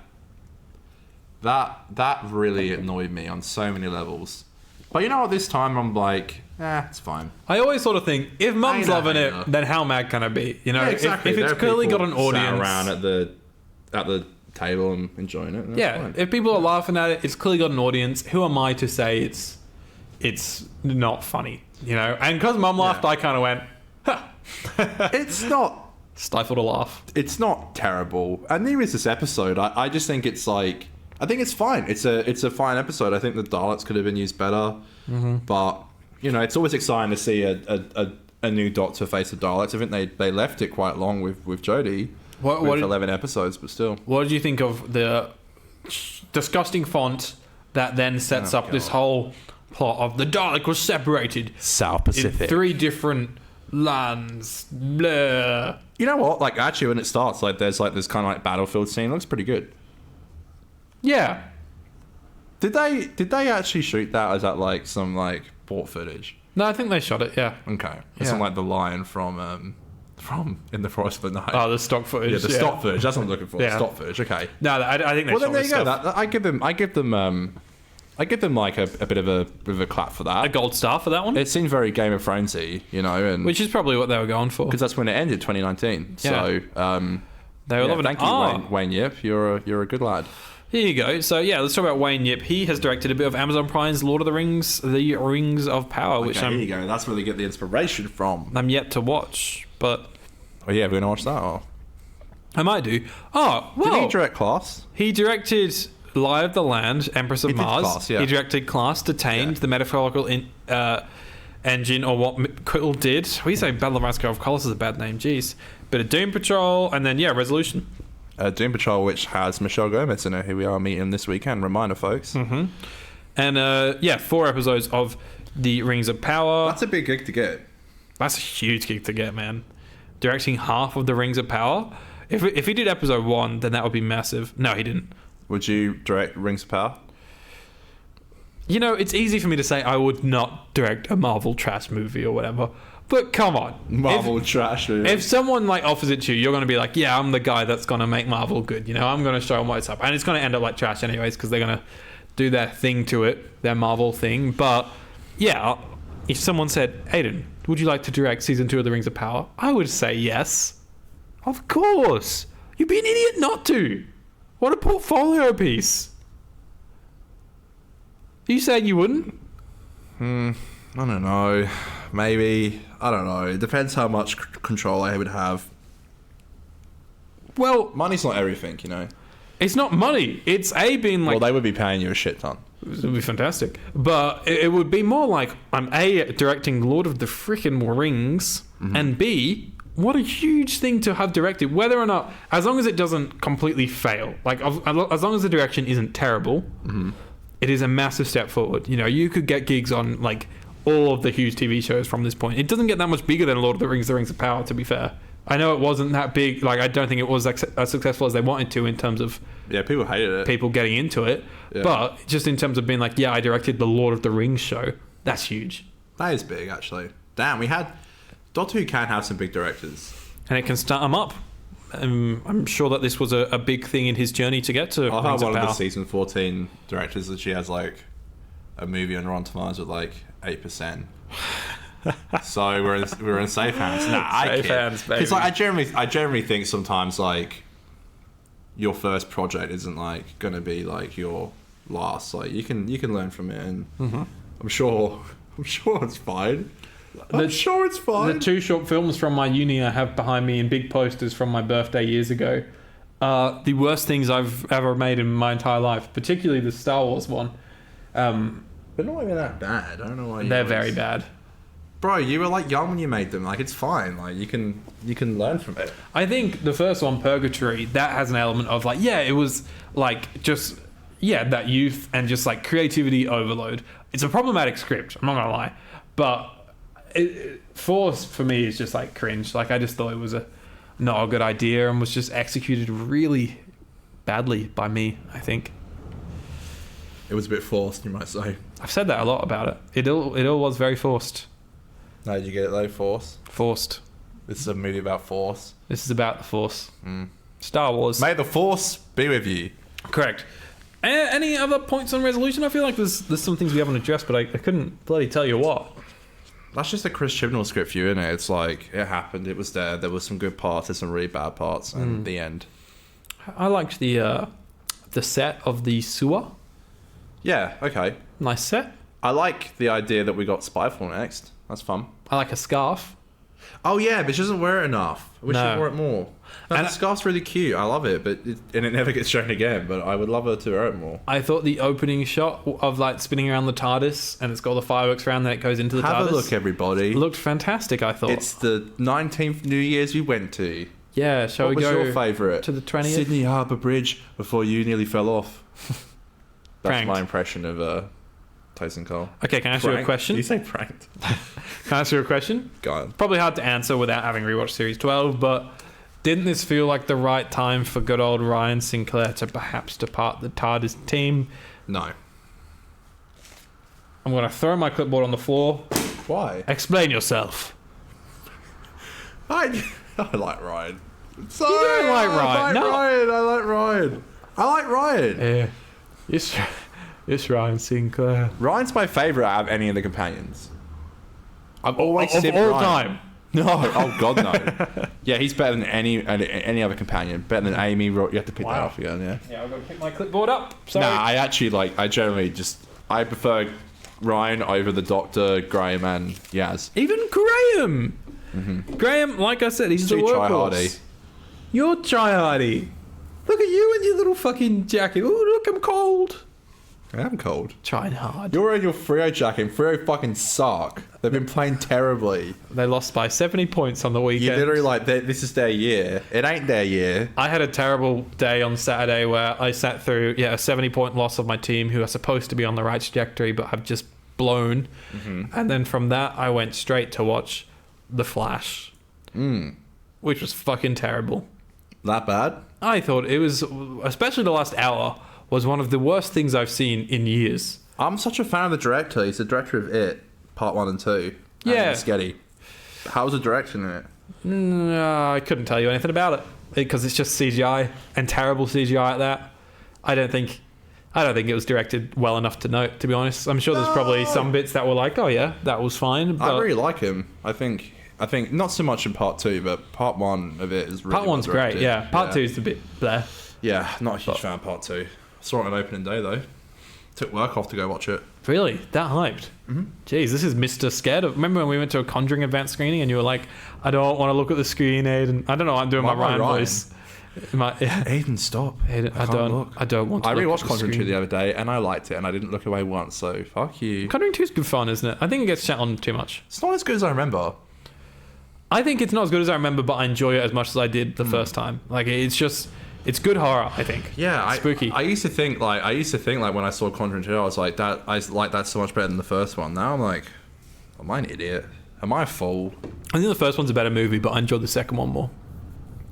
really annoyed me on so many levels. But you know what? This time I'm like, it's fine. I always sort of think, if Mum's loving it, know. then how mad can I be? You know, Yeah, exactly. if There it's are clearly got people an audience sat around at the table and enjoying it. And that's fine. if people are laughing at it, it's clearly got an audience. Who am I to say it's not funny? You know, and because Mum laughed, Yeah. I kind of went, It's not. stifled a laugh. It's not terrible, and neither is this episode. I just think it's like. I think it's fine. It's a fine episode. I think the Daleks could have been used better, but you know, it's always exciting to see a new Doctor face the Daleks. I think they left it quite long with Jodie. What 11 episodes, but still. What did you think of the disgusting font that then sets up this whole plot of the Dalek was separated South in 3 different lands? Blah. You know what? Like actually, when it starts, like there's this kind of like battlefield scene. It looks pretty good. Yeah. Did they actually shoot that? Or is that like some like bought footage? No, I think they shot it. Yeah. Okay, it's Yeah. not like the lion from In the Forest of the Night. Oh, the stock footage. yeah, the stock footage. That's what I'm looking for. Yeah. Stock footage. Okay. No, I think they Well, shot then there you go. stuff. I give them like a bit of a clap for that. A gold star for that one, It seemed very Game of Thronesy, you know, and which is probably what they were going for. because that's when it ended, 2019. So, They were loving thank it. you, Wayne Yip. You're a good lad. Here you go. So yeah, let's talk about Wayne Yip. He has directed a bit of Amazon Prime's Lord of the Rings, The Rings of Power, which Okay, here you go. That's where they get the inspiration from. I'm yet to watch, but Oh yeah, we're gonna watch that. Or I might do. Oh, well, did he direct Class? he directed Lie of the Land, Empress of He did Mars. Class, yeah. He directed Class, Detained, Yeah. The Metaphorical Engine, or what Quill did. We say Battle of Masco of Colossus is a bad name. Jeez. Bit of Doom Patrol, and then Resolution. Doom Patrol, which has Michelle Gomez in it, who we are meeting this weekend. Reminder, folks. And 4 episodes of The Rings of Power. That's a big gig to get. That's a huge gig to get, man. Directing half of The Rings of Power. If he did episode 1, then that would be massive. No, he didn't. Would you direct Rings of Power? You know, it's easy for me to say I would not direct a Marvel trash movie or whatever. But come on. Marvel trash. If someone like offers it to you, you're going to be like, yeah, I'm the guy that's going to make Marvel good. You know, I'm going to show them what's up. And it's going to end up like trash anyways because they're going to do their thing to it, their Marvel thing. But yeah, if someone said, Aiden, would you like to direct season 2 of The Rings of Power? I would say yes. Of course. You'd be an idiot not to. What a portfolio piece. You saying you wouldn't? I don't know. Maybe. I don't know. It depends how much control I would have. Well, Money's not everything, you know. it's not money. It's being like... Well, they would be paying you a shit ton. It would be fantastic. But it would be more like I'm directing Lord of the frickin' Rings, and B, what a huge thing to have directed. Whether or not, as long as it doesn't completely fail, like as long as the direction isn't terrible, it is a massive step forward. You know, you could get gigs on like all of the huge TV shows from this point. It doesn't get that much bigger than Lord of the Rings of Power, to be fair. I know it wasn't that big. Like, I don't think it was as successful as they wanted to in terms of Yeah, people hated it. people getting into it. Yeah. But just in terms of being like, yeah, I directed the Lord of the Rings show, that's huge. That is big, actually. Damn, we had... Doctor Who can have some big directors. And it can start him up. I'm sure that this was a big thing in his journey to get to I Rings heard of one of the Power. season 14 directors that she has, like... a movie on Rotten Tomatoes with like 8%. So we're in safe hands. Nah, I Safe hands, baby. Because like, I generally think sometimes like your first project isn't like gonna be like your last. Like you can learn from it, and I'm sure it's fine. I'm sure it's fine. The 2 short films from my uni I have behind me in big posters from my birthday years ago are the worst things I've ever made in my entire life, particularly the Star Wars one. They're not even that bad. I don't know why. They're very bad. Bro, you were like young when you made them. Like it's fine. Like you can learn from it. I think the first one, Purgatory, that has an element of like, yeah, it was like just, yeah, that youth and just like creativity overload. It's a problematic script, I'm not gonna lie, but Force for me is just like cringe. Like I just thought it was not a good idea and was just executed really badly by me, I think. It was a bit forced, you might say. I've said that a lot about it. It all was very forced. No, did you get it though? Forced. This is a movie about force. This is about the Force. Star Wars. May the force be with you. Correct. Any other points on resolution? I feel like there's some things we haven't addressed, but I couldn't bloody tell you what. That's just a Chris Chibnall script for you, isn't it? It's like, it happened, it was there, there was some good parts, there's some really bad parts, and the end. I liked the set of the sewer. Yeah, okay. Nice set. I like the idea that we got Spyfall next. That's fun. I like a scarf. Oh yeah, but she doesn't wear it enough. I wish she wore it more. No, And the scarf's really cute. I love it, but it never gets shown again. But I would love her to wear it more. I thought the opening shot of like spinning around the TARDIS and it's got all the fireworks around, then it goes into the TARDIS. Have a look, everybody. Looked fantastic, I thought. It's the 19th New Year's we went to. Yeah, shall What we was go your favourite? to the 20th? Sydney Harbour Bridge before you nearly fell off. That's Pranked. my impression of Tyson Cole. Okay, can I ask you a question? Did you say pranked? Can I ask you a question? Go on. Probably hard to answer without having rewatched Series 12, but didn't this feel like the right time for good old Ryan Sinclair to perhaps depart the TARDIS team? No. I'm going to throw my clipboard on the floor. Why? Explain yourself. I like Ryan. You don't like Ryan. No. I like Ryan. I like Ryan. Yeah. It's Ryan Sinclair. Ryan's my favourite out of any of the companions. I've always Of sipped all Ryan. time. No, oh god no. Yeah, he's better than any other companion. Better than Amy. You have to pick that Wow. off again. Yeah. Yeah, I've got to pick my clipboard up. Sorry. Nah, I actually like. I generally just. I prefer Ryan over the Doctor, Graham, and Yaz. Even Graham. Graham, like I said, he's the Too try-hardy. workhorse. You're try-hardy. Look at you in your little fucking jacket. Oh, look, I'm cold. I am cold. Trying hard. You're wearing your Freo jacket. And Freo fucking suck. They've been playing terribly. They lost by 70 points on the You weekend. literally like this is their year. It ain't their year. I had a terrible day on Saturday where I sat through a 70-point loss of my team who are supposed to be on the right trajectory but have just blown. And then from that, I went straight to watch The Flash, which was fucking terrible. That bad? I thought it was, especially the last hour, was one of the worst things I've seen in years. I'm such a fan of the director. He's the director of It, Part 1 and 2. Yeah. And Sketty. How was the direction in it? No, I couldn't tell you anything about it because it's just CGI and terrible CGI at that. I don't think it was directed well enough to know, to be honest. I'm sure there's probably some bits that were like, oh yeah, that was fine. But I really like him. I think not so much in Part 2, but Part 1 of it is really Part one's well great, directed. yeah. Part two's a bit there. Yeah, not a huge fan of Part 2. Saw it on opening day though. Took work off to go watch it. Really? That hyped? Jeez, this is Mr. Scared. Remember when we went to a Conjuring advanced screening and you were like, I don't want to look at the screen, Aiden. I don't know, I'm doing my Why am I Ryan Ryan? voice. Yeah. Aiden, stop. Aiden, I can't don't want to I look rewatched at the Conjuring 2 screen. the other day and I liked it and I didn't look away once, so fuck you. Conjuring 2 is good fun, isn't it? I think it gets chat on too much. It's not as good as I remember. I think it's not as good as I remember, but I enjoy it as much as I did the first time. Like it's good horror, I think. Yeah, Spooky. I used to think like when I saw Conjuring 2, I was like I like that so much better than the first one. Now I'm like, am I an idiot? Am I a fool? I think the first one's a better movie, but I enjoyed the second one more.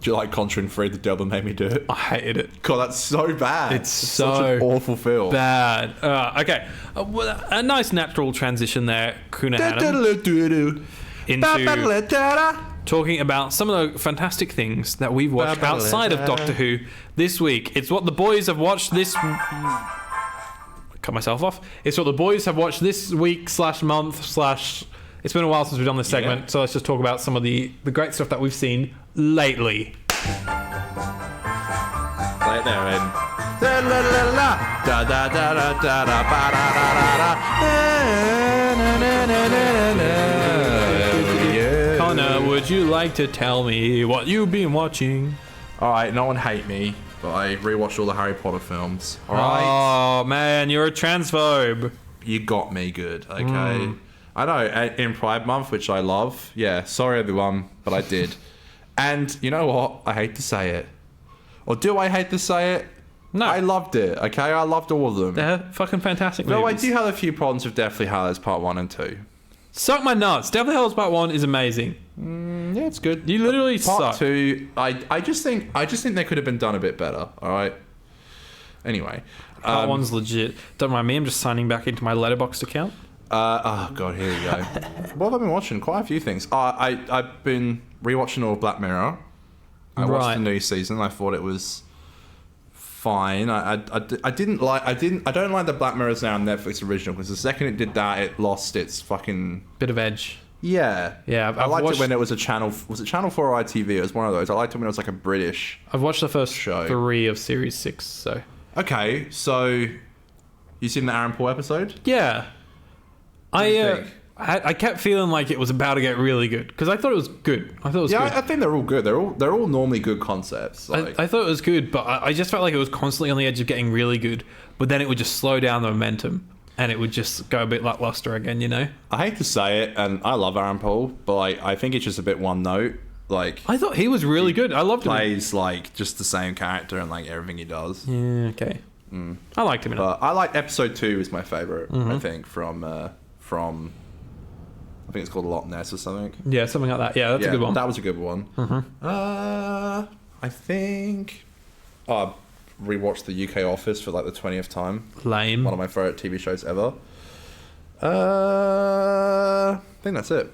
Do you like Conjuring 3? The devil made me do it. I hated it. God, that's so bad. It's such so an awful film. Bad. Okay. Well, a nice natural transition there, Kuna Hanum, into talking about some of the fantastic things that we've watched outside of Doctor Who this week. It's what the boys have watched this... cut myself off. It's what the boys have watched this week / month / it's been a while since we've done this segment, so let's just talk about some of the great stuff that we've seen lately. Right there, and da la la la da da da da da da ba da da da da. Connor, would you like to tell me what you've been watching? All right, no one hate me, but I rewatched all the Harry Potter films. All right. Oh man, you're a transphobe. You got me good, okay? I know, in Pride Month, which I love. Yeah, sorry everyone, but I did. And you know what? I hate to say it. Or do I hate to say it? No. I loved it, okay? I loved all of them. They're fucking fantastic movies. Though I do have a few problems with Deathly Hallows Part 1 and 2. Suck my nuts. Deathly Hallows Part 1 is amazing. Yeah, it's good. You literally Part suck. 2, I just think they could have been done a bit better, alright? Anyway. Part 1's legit. Don't mind me, I'm just signing back into my Letterboxd account. Oh god, here we go. What have I been watching? Quite a few things. I've been rewatching all of Black Mirror. I watched the new season. I thought it was fine. I don't like the Black Mirror's now Netflix original, because the second it did that, it lost its fucking Bit of edge. yeah. Yeah, I liked it when it was a channel. Was it Channel 4 or ITV? It was one of those. I liked it when it was like a British. I've watched the first show. 3 of series 6, so Okay, so you seen the Aaron Paul episode? yeah. What do you think? I kept feeling like it was about to get really good because I thought it was good. I thought it was Yeah, good. I think they're all good. They're all normally good concepts. Like, I thought it was good, but I just felt like it was constantly on the edge of getting really good. But then it would just slow down the momentum, and it would just go a bit lackluster again. You know. I hate to say it, and I love Aaron Paul, but I think it's just a bit one note. Like I thought he was really good. I loved him. plays like just the same character and like everything he does. Yeah. Okay. I liked him. But I like episode 2 is my favorite. I think from I think it's called Loch Ness or something. Yeah, something like that. Yeah, that's a good one. That was a good one. I think I rewatched the UK Office for like the 20th time. Lame. One of my favorite TV shows ever. I think that's it.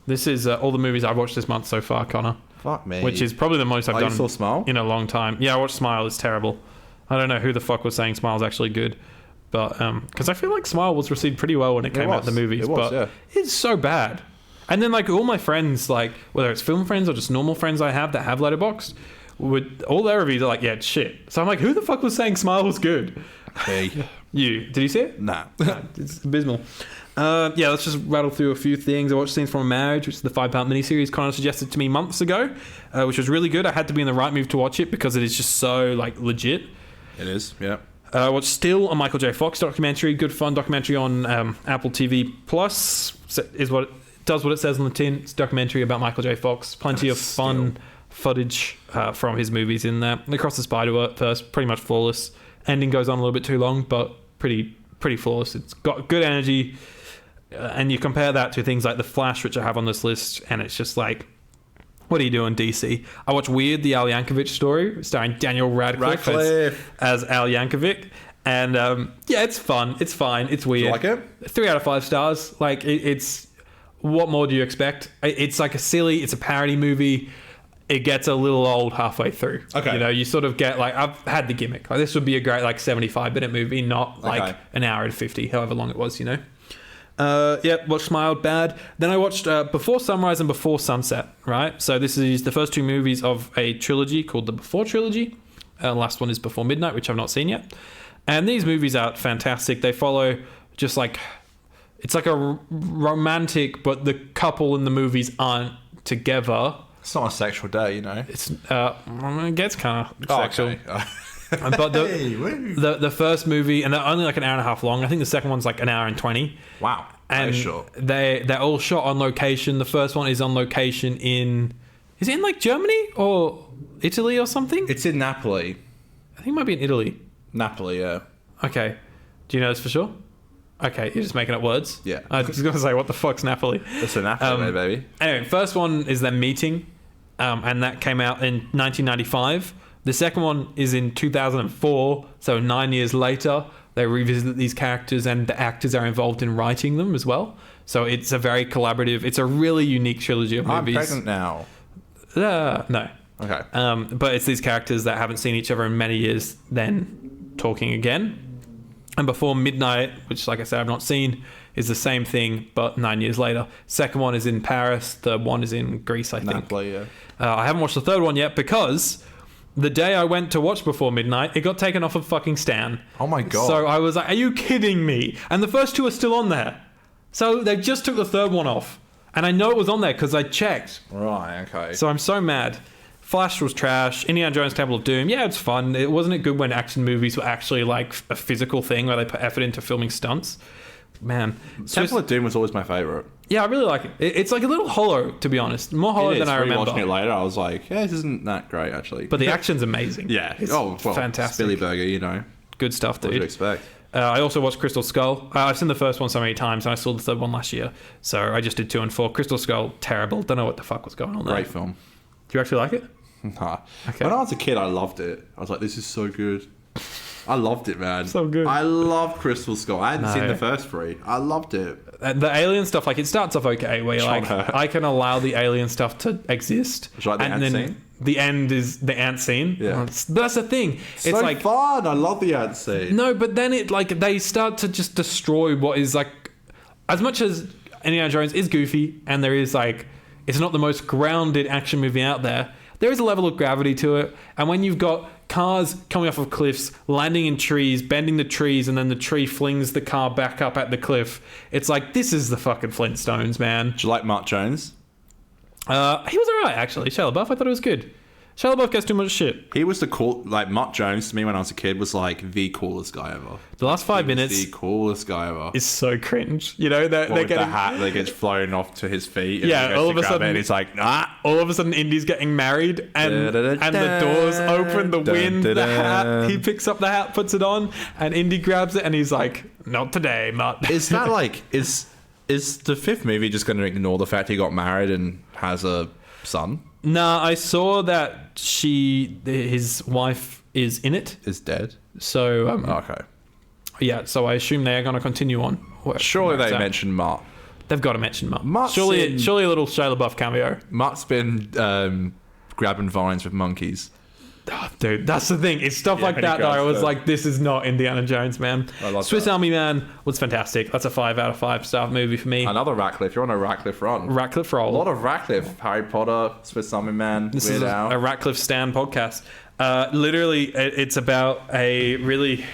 This is all the movies I've watched this month so far, Connor. Fuck me. Which is probably the most I've You done saw Smile? in a long time. Yeah, I watched Smile. It's terrible. I don't know who the fuck was saying Smile's actually good. But, because I feel like Smile was received pretty well when it came out in the movies. It was, but yeah. it's so bad. And then, like, all my friends, like, whether it's film friends or just normal friends I have that have Letterboxd, all their reviews are like, yeah, it's shit. So I'm like, who the fuck was saying Smile was good? Hey. You. Did you see it? Nah. No, it's abysmal. Yeah, let's just rattle through a few things. I watched Scenes from a Marriage, which is the 5-part miniseries Connor suggested to me months ago, which was really good. I had to be in the right mood to watch it because it is just so, like, legit. It is, yeah. I watched Still, a Michael J. Fox documentary. Good fun documentary on Apple TV Plus. Is what it does what it says on the tin. It's a documentary about Michael J. Fox. Plenty of fun footage from his movies in there. Across the Spider-Verse, pretty much flawless. Ending goes on a little bit too long, but pretty flawless. It's got good energy. And you compare that to things like The Flash, which I have on this list, and it's just like, what are you doing, DC? I watched Weird, the Al Yankovic story, starring Daniel Radcliffe. As Al Yankovic. And yeah, it's fun. It's fine. It's weird. You like it? 3 out of 5 stars. Like, it's... What more do you expect? It's like it's a parody movie. It gets a little old halfway through. Okay. You know, you sort of get, like, I've had the gimmick. Like, this would be a great, like, 75-minute movie, not, like, an hour and 50, however long it was, you know? Watched Smiled, bad. Then I watched Before Sunrise and Before Sunset, right? So this is the first 2 movies of a trilogy called the Before Trilogy. The last one is Before Midnight, which I've not seen yet. And these movies are fantastic. They follow just like... It's like a romantic, but the couple in the movies aren't together. It's not a sexual day, you know. It's it gets kind of sexual. Okay. But the first movie, and they're only like an hour and a half long. I think the second one's like an hour and 20. Wow. And short. they're all shot on location. The first one is on location is it in like Germany or Italy or something? It's in Napoli. I think it might be in Italy. Napoli, yeah. Okay. Do you know this for sure? Okay, you're just making up words? Yeah. I was going to say, what the fuck's Napoli? It's in Napoli, baby. Anyway, first one is them meeting, and that came out in 1995. The second one is in 2004, so 9 years later. They revisit these characters, and the actors are involved in writing them as well. So it's a very collaborative... It's a really unique trilogy of movies. I'm pregnant now. No. Okay. But it's these characters that haven't seen each other in many years, then talking again. And Before Midnight, which, like I said, I've not seen, is the same thing, but 9 years later. Second one is in Paris. Third one is in Greece, I think. Napoli, yeah. I haven't watched the third one yet because the day I went to watch Before Midnight, it got taken off of fucking Stan. Oh my God. So I was like, are you kidding me? And the first two are still on there. So they just took the third one off. And I know it was on there because I checked. Right, okay. So I'm so mad. Flash was trash. Indiana Jones Temple of Doom, yeah, it's fun. Wasn't it good when action movies were actually like a physical thing where they put effort into filming stunts? Man. Temple of Doom was always my favourite. Yeah, I really like it. It's like a little hollow, to be honest. More hollow than I remember. Watching it later, I was like, yeah, this isn't that great, actually. But the action's amazing. Yeah. It's fantastic. Billy Burger, you know. Good stuff, What dude. do you expect? I also watched Crystal Skull. I've seen the first one so many times, and I saw the third one last year. So I just did 2 and 4. Crystal Skull, terrible. Don't know what the fuck was going on there. Great film. Do you actually like it? Nah. Okay. When I was a kid, I loved it. I was like, this is so good. I loved it, man. So good. I loved Crystal Skull. I hadn't No. seen the first 3. I loved it. And the alien stuff, like, it starts off okay, where you're like, Shocker. I can allow the alien stuff to exist. Would you like the and ant then scene? the end is the ant scene. Yeah. That's the thing. It's So like, fun. I love the ant scene. no, but then it, like, they start to just destroy what is, like, as much as Indiana Jones is goofy, and there is, like, it's not the most grounded action movie out there, there is a level of gravity to it. And when you've got cars coming off of cliffs, landing in trees, bending the trees, and then the tree flings the car back up at the cliff, it's like, this is the fucking Flintstones, man. Do you like Mark Jones? He was alright, actually. Shia LaBeouf, I thought it was good. Shia LaBeouf gets too much shit. He was the cool... Like, Mark Jones, to me, when I was a kid, was, like, the coolest guy ever. The last 5 He was minutes the coolest guy ever. is so cringe. You know, they're With getting... the hat that gets flown off to his feet. And Yeah, he goes all to of a grab it sudden- and he's like, nah. All of a sudden, Indy's getting married, and the doors open, the wind, the hat. He picks up the hat, puts it on, and Indy grabs it, and he's like, "Not today, Matt." Is that, like... Is the 5th movie just going to ignore the fact he got married and has a son? Nah, I saw that his wife is in it. Is dead? So, Okay. yeah, so I assume they are going to continue on. Surely they So, mentioned Mark. They've got to mention Matt. Mark's Surely in- a little Shia LaBeouf cameo. Mark's been grabbing vines with monkeys. Oh, dude, that's the thing. It's stuff Yeah, like he that I grabs was them. like, this is not Indiana Jones, man. I love Swiss that. Army Man was fantastic. That's a 5 out of 5 star movie for me. Another Ratcliffe. You're on a Ratcliffe run. Ratcliffe A roll. lot of Ratcliffe. Harry Potter, Swiss Army Man, This Weird is Al. a Ratcliffe Stan podcast. Literally, it's about a really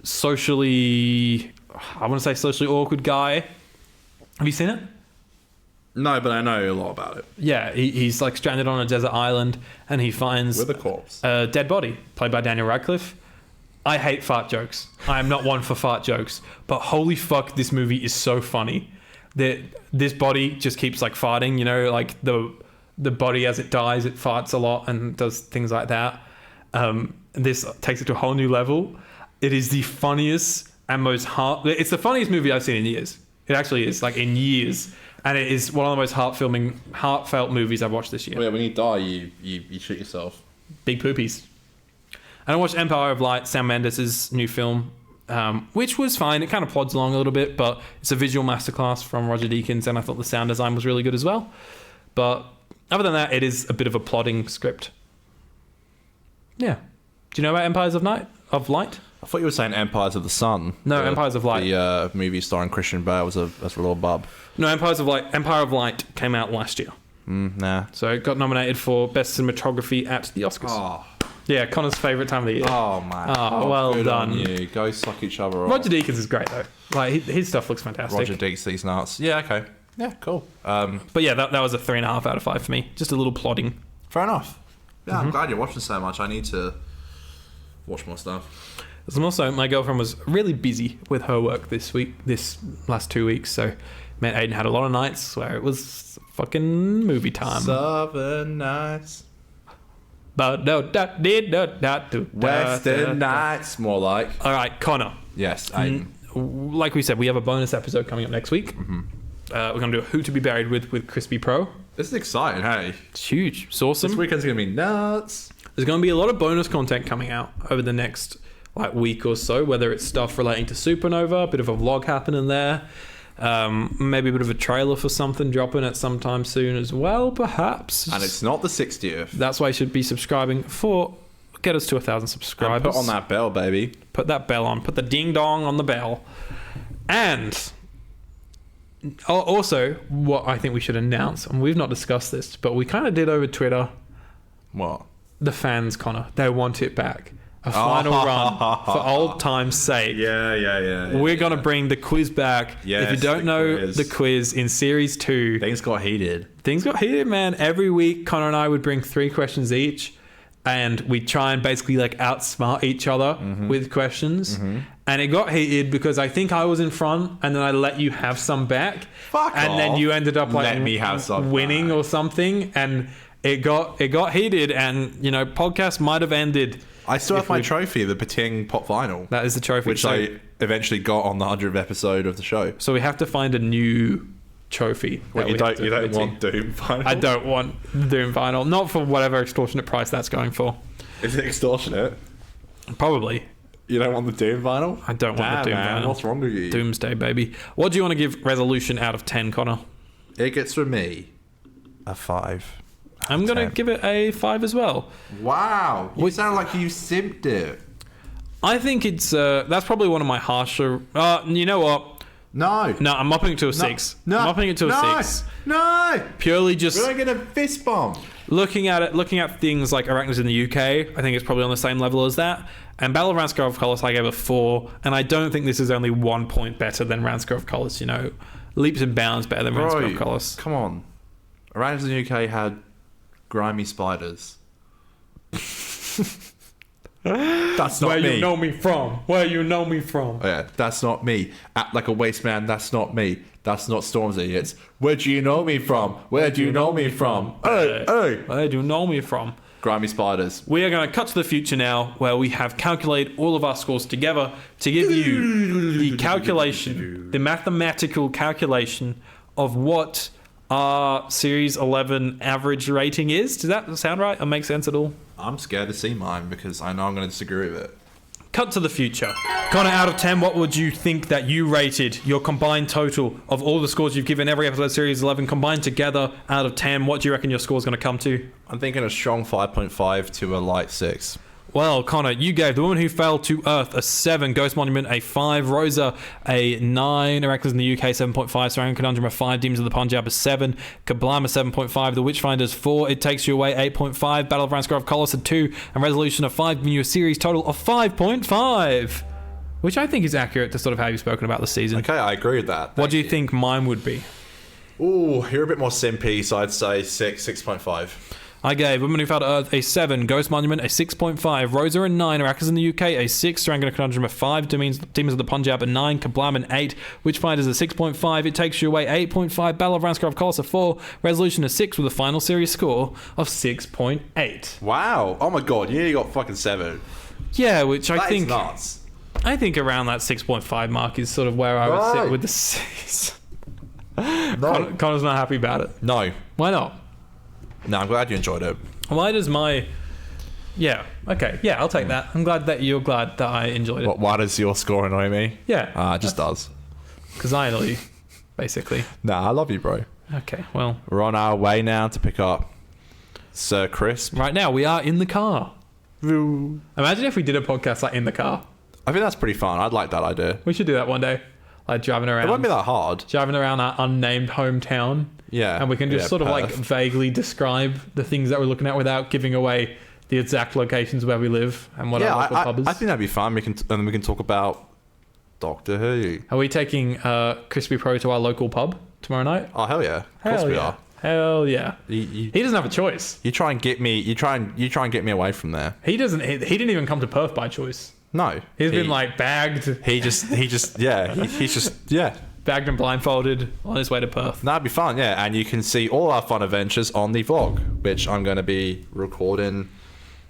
socially awkward guy. Have you seen it? No, but I know a lot about it. Yeah, he's like stranded on a desert island, and he finds With a corpse. a dead body played by Daniel Radcliffe. I hate fart jokes. I am not one for fart jokes, but holy fuck, this movie is so funny. That this body just keeps like farting. You know, like the body as it dies, it farts a lot and does things like that. This takes it to a whole new level. It is the funniest and most it's the funniest movie I've seen in years. It actually is, like, in years. And it is one of the most heartfelt movies I've watched this year. Well, yeah, when you die, you shoot yourself. Big poopies. And I watched Empire of Light, Sam Mendes' new film, which was fine. It kind of plods along a little bit, but it's a visual masterclass from Roger Deakins, and I thought the sound design was really good as well. But other than that, it is a bit of a plodding script. Yeah. Do you know about Empires of Light? I thought you were saying Empires of the Sun. No, Empires of Light. The movie starring Christian Bale as a little bub. No, Empire of Light came out last year. Nah. So it got nominated for Best Cinematography at the Oscars. Oh, Yeah, Connor's favourite time of the year. man. Oh, well good done. on you. Go suck each other off. Roger Deakins is great, though. Like, his stuff looks fantastic. Roger Deakins these nuts. Yeah, okay. Yeah, cool. But yeah, that was a 3.5 out of 5 for me. Just a little plodding. Fair enough. Yeah, I'm glad you're watching so much. I need to watch more stuff. And also, my girlfriend was really busy with her work this last 2 weeks. So, man, Aiden had a lot of nights where it was fucking movie time. Southern Nights. Western Nights. More like. All right, Connor. Yes, Aiden. Like we said, we have a bonus episode coming up next week. We're going to do a Who to Be Buried with Crispy Pro. This is exciting, hey? It's huge. It's awesome. This weekend's going to be nuts. There's going to be a lot of bonus content coming out over the next week or so, whether it's stuff relating to Supernova, a bit of a vlog happening there, maybe a bit of a trailer for something dropping at some time soon as well, perhaps. And it's not the 60th. That's why you should be subscribing for Get us to 1,000 And subscribers. put on that bell, baby. Put that bell on. Put the ding dong on the bell. And also, what I think we should announce, and we've not discussed this, but we kind of did over Twitter. What? The fans, Connor, they want it back. A final run for old time's sake. Yeah. We're going to bring the quiz back. Yes, if you don't know quiz. the quiz in Series 2, Things got heated. things got heated, man. Every week, Connor and I would bring 3 questions each, and we'd try and basically like outsmart each other with questions. And it got heated because I think I was in front, and then I let you have some back. Fuck and off. then you ended up like Let me have some winning back. or something, and it got heated, and podcast might have ended. I still have If my we- trophy, the Pating Pop Vinyl, That is the trophy. which So- I eventually got on the 100th episode of the show. So we have to find a new trophy. What, that you we have don't to- want Doom Vinyl? I don't want the Doom Vinyl. Not for whatever extortionate price that's going for. Is it extortionate? Probably. You don't want the Doom Vinyl? I don't want the Doom man, Vinyl. what's wrong with you? Doomsday, baby. What do you want to give Resolution out of 10, Connor? It gets from me a 5. I'm going to 10. give it a 5 as well. Wow, you sound like you simped it. I think it's... that's probably one of my harsher... you know what? No. No, I'm upping it to a 6. No. I'm upping it to a 6. No. Purely just... We're going to get a fist bump. Looking at things like Arachnids in the UK, I think it's probably on the same level as that. And Battle of Ranskar of Colossus, I gave a 4. And I don't think this is only 1 point better than Ranskar of Colossus, leaps and bounds better than Ranskar of Colossus. Come on. Arachnids in the UK had grimy spiders. That's not Where me. you know me from? Where you know me from? Oh, yeah, that's not me. Act like a waste man, that's not me. That's not Stormzy. It's where do you know me from? Where do you know me from? Hey. Where do you know me from? Grimy spiders. We are going to cut to the future now, where we have calculated all of our scores together to give you the calculation, the mathematical calculation of what our Series 11 average rating is. Does that sound right or make sense at all? I'm scared to see mine because I know I'm going to disagree with it. Cut to the future. Connor, out of 10, what would you think that you rated your combined total of all the scores you've given every episode of Series 11 combined together out of 10? What do you reckon your score is going to come to? I'm thinking a strong 5.5 to a light 6. Well, Connor, you gave The Woman Who Fell to Earth a 7, Ghost Monument a 5, Rosa a 9, Arachnids in the UK 7.5, Sarang Conundrum a 5, Demons of the Punjab a 7, Kablam a 7.5, The Witchfinders 4, It Takes You Away 8.5, Battle of Ranskar of Colossus a 2, and Resolution a 5, giving you a series total of 5.5, which I think is accurate to sort of how you've spoken about the season. Okay, I agree with that. What do you think mine would be? Ooh, you're a bit more simpy, so I'd say 6.5. I gave Woman Who Fell to Earth a 7, Ghost Monument a 6.5, Rosa a 9, Arachnids in the UK a 6, Sarang Conundrum a 5, Demons of the Punjab a 9, Kablam an 8, Witchfinders a 6.5, It Takes You Away 8.5, Battle of Ranskar of Colossus a 4, Resolution a 6 with a final series score of 6.8. Wow. Oh my god, you nearly got fucking 7. Yeah, which I That is think nuts. around that 6.5 mark is sort of where I would sit with the 6. No. Connor's not happy about it. No. Why not? No, I'm glad you enjoyed it. Why does my... Yeah, okay. Yeah, I'll take that. I'm glad that you're glad that I enjoyed it. Why does your score annoy me? Yeah. It just does. Because I annoy you, basically. Nah, I love you, bro. Okay, well, We're on our way now to pick up Sir Crisp. right now we are in the car. Imagine if we did a podcast like in the car. I think that's pretty fun. I'd like that idea. We should do that one day. Like driving It won't around. be that hard. Driving around our unnamed hometown. Yeah. And we can just Yeah, sort of like Perth. vaguely describe the things that we're looking at without giving away the exact locations where we live and what our local pub is. I think that'd be fun. We can talk about Doctor Who. Are we taking Crispy Pro to our local pub tomorrow night? Oh hell yeah! Of course Hell we yeah. are. Hell yeah. You He doesn't have a choice. try and get me. You try and get me away from there. He doesn't. He didn't even come to Perth by choice. No, He's been like bagged he's just yeah. bagged and blindfolded on his way to Perth. That'd be fun, yeah. And you can see all our fun adventures on the vlog, which I'm going to be recording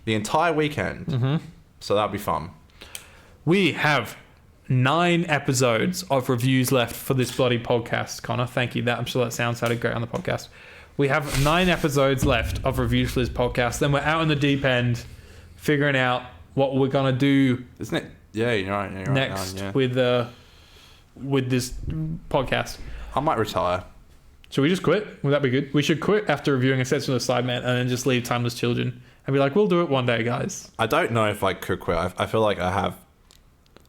the entire weekend. Mm-hmm. So that'd be fun. We have 9 episodes of reviews left for this bloody podcast, Connor. Thank you. I'm sure that sounded great on the podcast. We have 9 episodes left of reviews for this podcast. Then we're out in the deep end, figuring out what we're gonna do Isn't it? Yeah, you're right. You're next right, yeah. with this podcast. I might retire. Should we just quit? Would that be good? We should quit after reviewing Ascension of the Sidemen and then just leave Timeless Children and be like, we'll do it one day, guys. I don't know if I could quit. I feel like I have.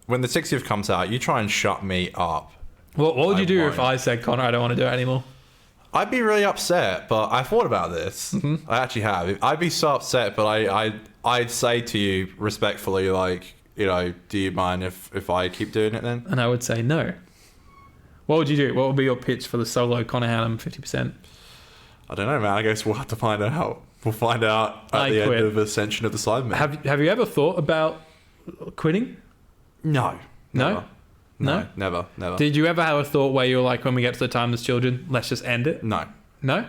When the 60th comes out, you try and shut me up. What would you do won't. if I said, Connor, I don't want to do it anymore? I'd be really upset, but I thought about this. I actually have. I'd be so upset, but I'd say to you respectfully, like, you know, do you mind if I keep doing it then? And I would say no. What would you do? What would be your pitch for the solo Connor Hannum 50%? I don't know, man. I guess we'll have to find out. We'll find out at the end of Ascension of the Sidemen. Have you ever thought about quitting? No. No? Never. Did you ever have a thought where you were like, when we get to the Timeless Children, let's just end it? No. No?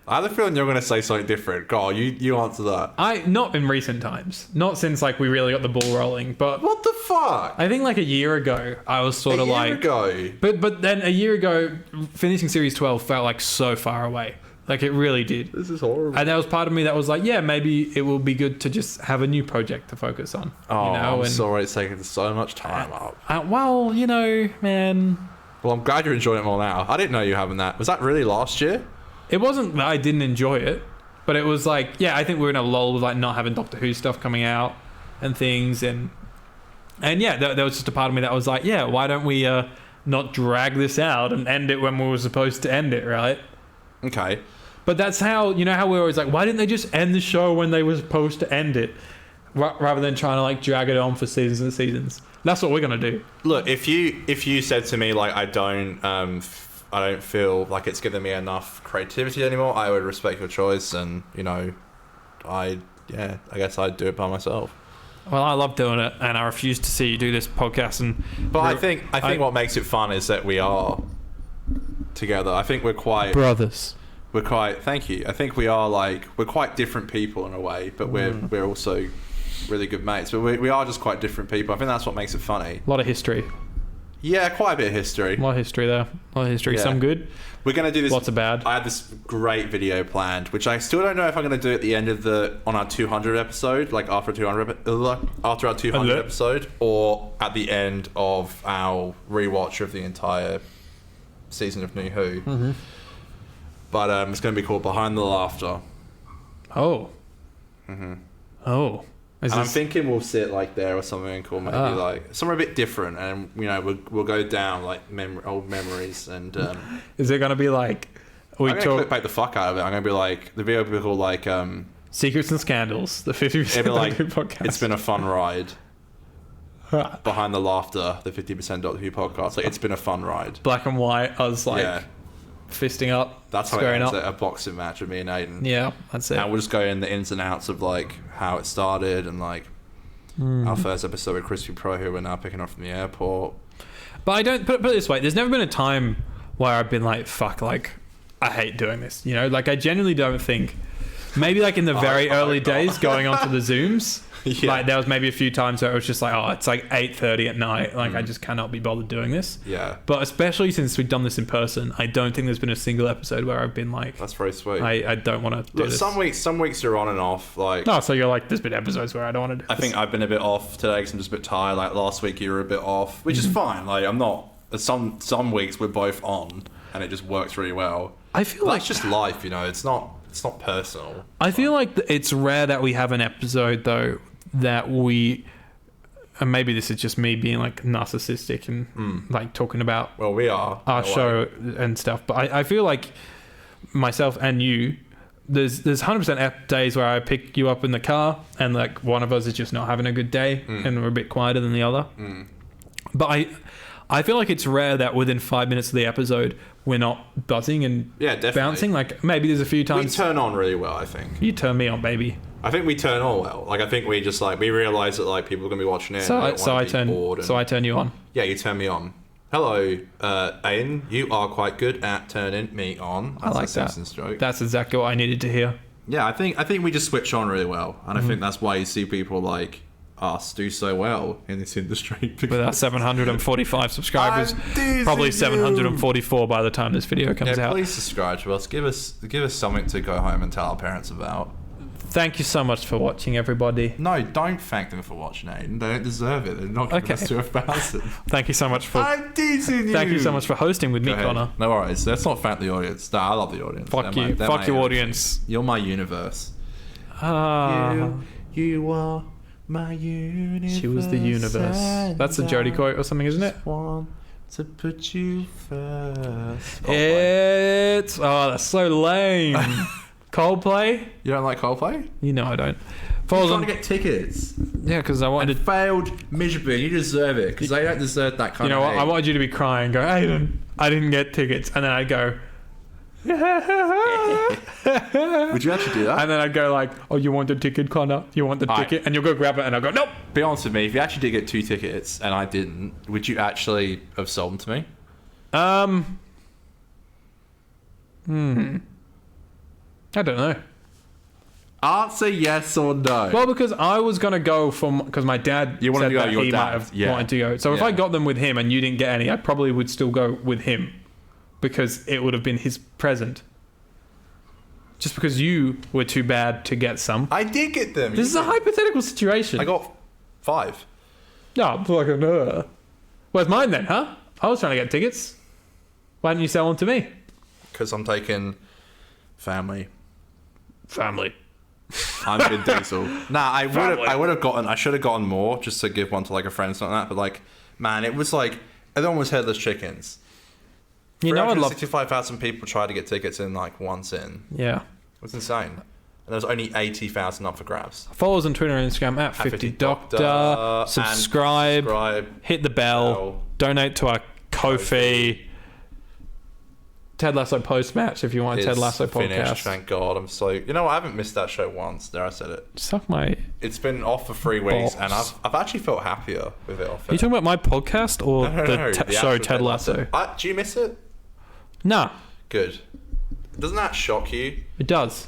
I have a feeling you're going to say something different. Go on, you answer that. Not in recent times. Not since like we really got the ball rolling, but What the fuck? I think like a year ago, I was sort of like... A year ago? But then a year ago, finishing Series 12 felt like so far away. Like it really did. This is horrible. And there was part of me that was like, yeah, maybe it will be good to just have a new project to focus on. Oh, you know? I'm sorry it's taking so much time up. Well, you know, man... Well, I'm glad you're enjoying it more now. I didn't know you were having that. Was that really last year? It wasn't that I didn't enjoy it, but it was like, yeah, I think we were in a lull with like not having Doctor Who stuff coming out and things. And yeah, there was just a part of me that was like, yeah, why don't we not drag this out and end it when we were supposed to end it, right? Okay. But that's how, you know how we're always like, why didn't they just end the show when they were supposed to end it? Rather than trying to like drag it on for seasons and seasons. That's what we're going to do. Look, if you said to me, like, I don't feel like it's given me enough creativity anymore, I would respect your choice. And, you know, I guess I'd do it by myself. Well, I love doing it, and I refuse to see you do this podcast. But I think what makes it fun is that we are together. I think we're quite... brothers. Thank you. I think we are we're quite different people in a way, but we're also really good mates. But we are just quite different people. I think that's what makes it funny. A lot of history. Yeah, quite a bit of history. A lot of history there. A lot of history. Yeah. Some good. We're going to do this. Lots of bad. I had this great video planned, which I still don't know if I'm going to do at the end of on our 200 episode, like after our 200 episode, or at the end of our rewatch of the entire season of New Who. Mm-hmm. But it's going to be called Behind the Laughter. Oh. Mm-hmm. Oh. And I'm thinking we'll sit like there or something, or maybe like somewhere a bit different, and you know we'll go down like old memories. And is it going to be like I'm going to clickbait the fuck out of it. I'm going to be like the video will be called like Secrets and Scandals, the 50% like, Doctor Who podcast. It's been a fun ride. Behind the Laughter, the 50% Doctor Who podcast. Like it's been a fun ride. Black and white. I was like fisting up. That's how it ends at a boxing match with me and Aiden. Yeah, that's it. And we'll just go in the ins and outs of like how it started and like our first episode with Crispy Pro, who we're now picking up from the airport. But I don't put it this way. There's never been a time where I've been like, fuck, like I hate doing this. You know, like I genuinely don't think. Maybe like in the very early days, going onto the Zooms. Yeah. Like there was maybe a few times where it was just like, oh, it's like 8:30 at night. Like I just cannot be bothered doing this. Yeah. But especially since we've done this in person, I don't think there's been a single episode where I've been like, that's very sweet. I don't want to do this. Some weeks you're on and off. Like no, so you're like, there's been episodes where I don't want to do this. I think I've been a bit off today because I'm just a bit tired. Like last week you were a bit off, which is fine. Like I'm not. Some weeks we're both on and it just works really well. I feel like that's just life, you know. It's not personal. I feel like it's rare that we have an episode though that we, and maybe this is just me being like narcissistic and like talking about we are our show and stuff, but I feel like myself and you, there's 100% days where I pick you up in the car and like one of us is just not having a good day and we're a bit quieter than the other. But I feel like it's rare that within 5 minutes of the episode we're not buzzing and bouncing. Like maybe there's a few times we turn on really well. I think you turn me on, baby. I think we turn on well. Like I think we just like we realize that like people are gonna be watching it. So I turn you on. Yeah, you turn me on. Hello, Aiden. You are quite good at turning me on. I like that. Joke. That's exactly what I needed to hear. Yeah, I think we just switch on really well, and I think that's why you see people like us do so well in this industry. With our 745 subscribers, probably 744 by the time this video comes out. Please subscribe to us. Give us something to go home and tell our parents about. Thank you so much for watching, everybody. No, don't thank them for watching, Aiden. They don't deserve it. They're not giving us to 1,000. Thank you so much for. I'm teasing you. Thank you so much for hosting with me, Connor. No worries. Let's not thank the audience. No, I love the audience. Fuck you. Fuck your audience. You're my universe. You are my universe. She was the universe. That's a Jodie quote or something, isn't it? Want to put you first. It's that's so lame. Coldplay? You don't like Coldplay? You know I don't. You're trying to get tickets. Yeah, because I wanted And failed miserably, and you deserve it because they don't deserve that kind You of. know what? hate. I wanted you to be crying, go, Aiden, I didn't get tickets, and then I'd go. Would you actually do that? And then I'd go like, oh, you want the ticket, Connor? You want the ticket? And you'll go grab it, and I'll go, nope. Be honest with me. If you actually did get 2 tickets and I didn't, would you actually have sold them to me? I don't know. Answer yes or no. Well, because I was gonna go because my dad You wanted said to go, that your he dad, might have yeah. wanted to go. So if Yeah. I got them with him and you didn't get any, I probably would still go with him because it would have been his present. Just because you were too bad to get some. I did get them. This is a hypothetical situation. I got 5. No, fucking. Where's mine then, huh? I was trying to get tickets. Why didn't you sell them to me? Because I'm taking family. Family. I'm Vin Diesel. Nah, I would have gotten. I should have gotten more just to give one to like a friend or something like that. But like, man, it was like everyone was headless chickens. You know, I'd love. 65,000 people tried to get tickets in like one sin. Yeah. It was insane. And there was only 80,000 up for grabs. Follow us on Twitter and Instagram at 50doctor. Subscribe. Hit the bell. Donate to our Ko-fi. Ted Lasso post match if you want a Ted Lasso finished, podcast. thank God. I'm so. You know, I haven't missed that show once. There, I said it. Suck my. It's been off for 3 weeks, and balls. I've actually felt happier with it off. Are you talking about my podcast or the show actual Ted Lasso? Do you miss it? Nah, Good. Doesn't that shock you? it does.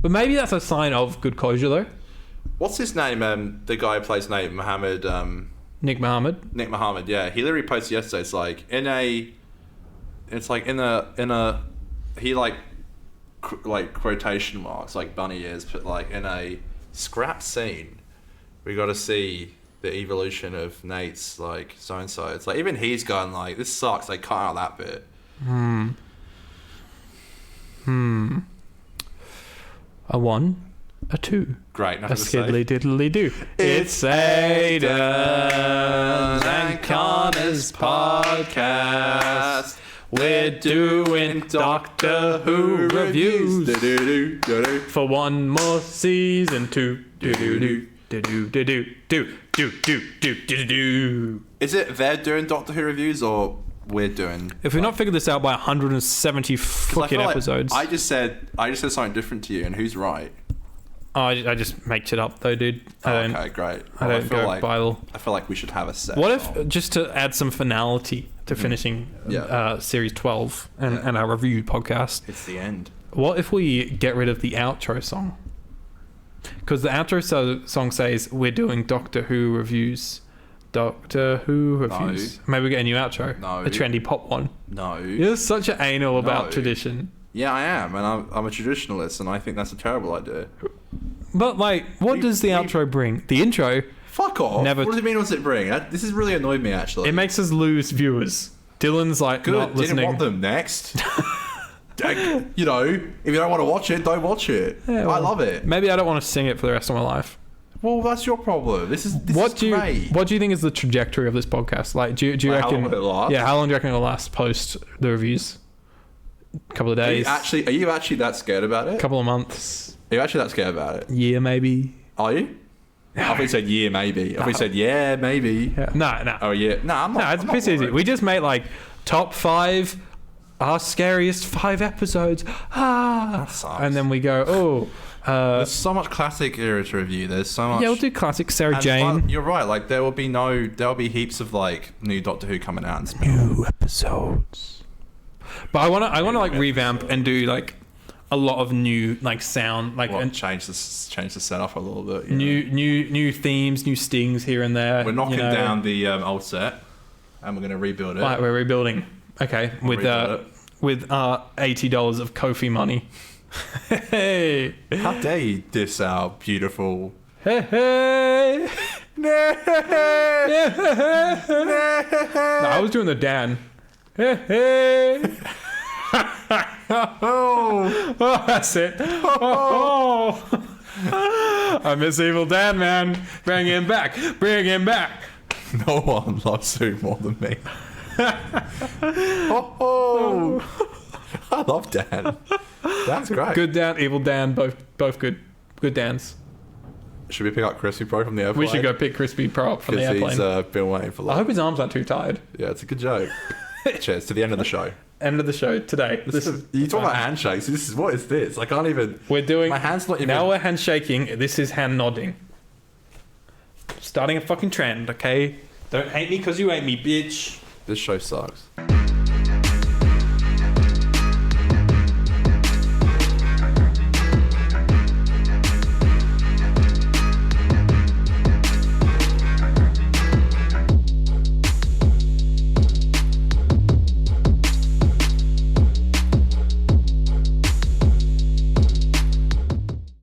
But maybe that's a sign of good closure, though. What's his name? The guy who plays Nate Mohammed. Nick Mohammed. Nick Mohammed. Yeah, he literally posted yesterday. It's like in a. He like quotation marks like bunny ears, but like in a scrap scene, we got to see the evolution of Nate's like so and so. It's like even he's going like this sucks. They cut out that bit. A 1, a 2. Great. A Nothing to say. skiddly diddly do. It's Aiden's and Connor's podcast. We're doing Doctor Who reviews for one more season 2. Is it they're doing Doctor Who reviews or we're doing? If we've not figured this out by 170 I fucking feel like episodes, I just said something different to you, and who's right? I just make shit up though, dude. Okay, great. I don't feel go like, Bible. I feel like we should have a set. What if, just to add some finality to finishing series 12 and our review podcast, it's the end? what if we get rid of the outro song? Because the outro song says we're doing Doctor Who reviews. Doctor Who reviews. Maybe we get a new outro. No. A trendy pop one. No. You're such an anal about No. tradition. Yeah, I am, and I'm a traditionalist, and I think that's a terrible idea. But like, what does the outro bring? The intro, Fuck off. Never- What does it mean? What's it bring? This has really annoyed me, actually. it makes us lose viewers. Dylan's like Good. not Didn't listening. want them next. You know, if you don't want to watch it, don't watch it. Yeah, I well, love it. Maybe I don't want to sing it for the rest of my life. Well, that's your problem. This is What do great. you think is the trajectory of this podcast? Like, do you Like, how reckon? long will it last? Yeah, how long do you reckon it'll last post the reviews? A couple of Are you days. actually that scared about it? Couple of months. Are you actually that scared about it? Year maybe. Are you? I thought you said yeah, maybe. I thought you said yeah, maybe. Yeah. No. Oh yeah. No, I'm not. No, it's I'm a not piss easy. worried. We just made like top 5, our scariest 5 episodes. That sucks. And then we go, There's so much classic era to review. There's so much. yeah, we'll do classic Sarah And, Jane. but you're right. Like there'll be heaps of like new Doctor Who coming out and stuff. New episodes. But I wanna like revamp and do like a lot of new like sound, like Well, and change the setup a little bit. you know. new themes, new stings here and there. We're knocking you know. down the old set, and we're going to rebuild it. Right, we're rebuilding. Okay, We'll rebuild it. with $80 of Ko-fi money. Hey. How dare you diss our beautiful... Hey, hey. No, I was doing the Dan. Hey, hey. Oh, Oh, that's it. Oh. I miss Evil Dan, man. Bring him back. Bring him back. no one loves Sue more than me. Oh, I love Dan. Dan's great. Good Dan, Evil Dan, both good. Good Dans. Should we pick up Crispy Pro from the airplane? We should go pick Crispy Pro up from the Because airplane. he's been waiting for I long. hope his arms aren't too tired. Yeah, it's a good joke. Cheers to the end of the show. End of the show today. You talk about handshakes. What is this? I can't even. We're doing. My hand's not even. Now we're handshaking. This is hand nodding. Starting a fucking trend, okay? Don't hate me because you hate me, bitch. This show sucks.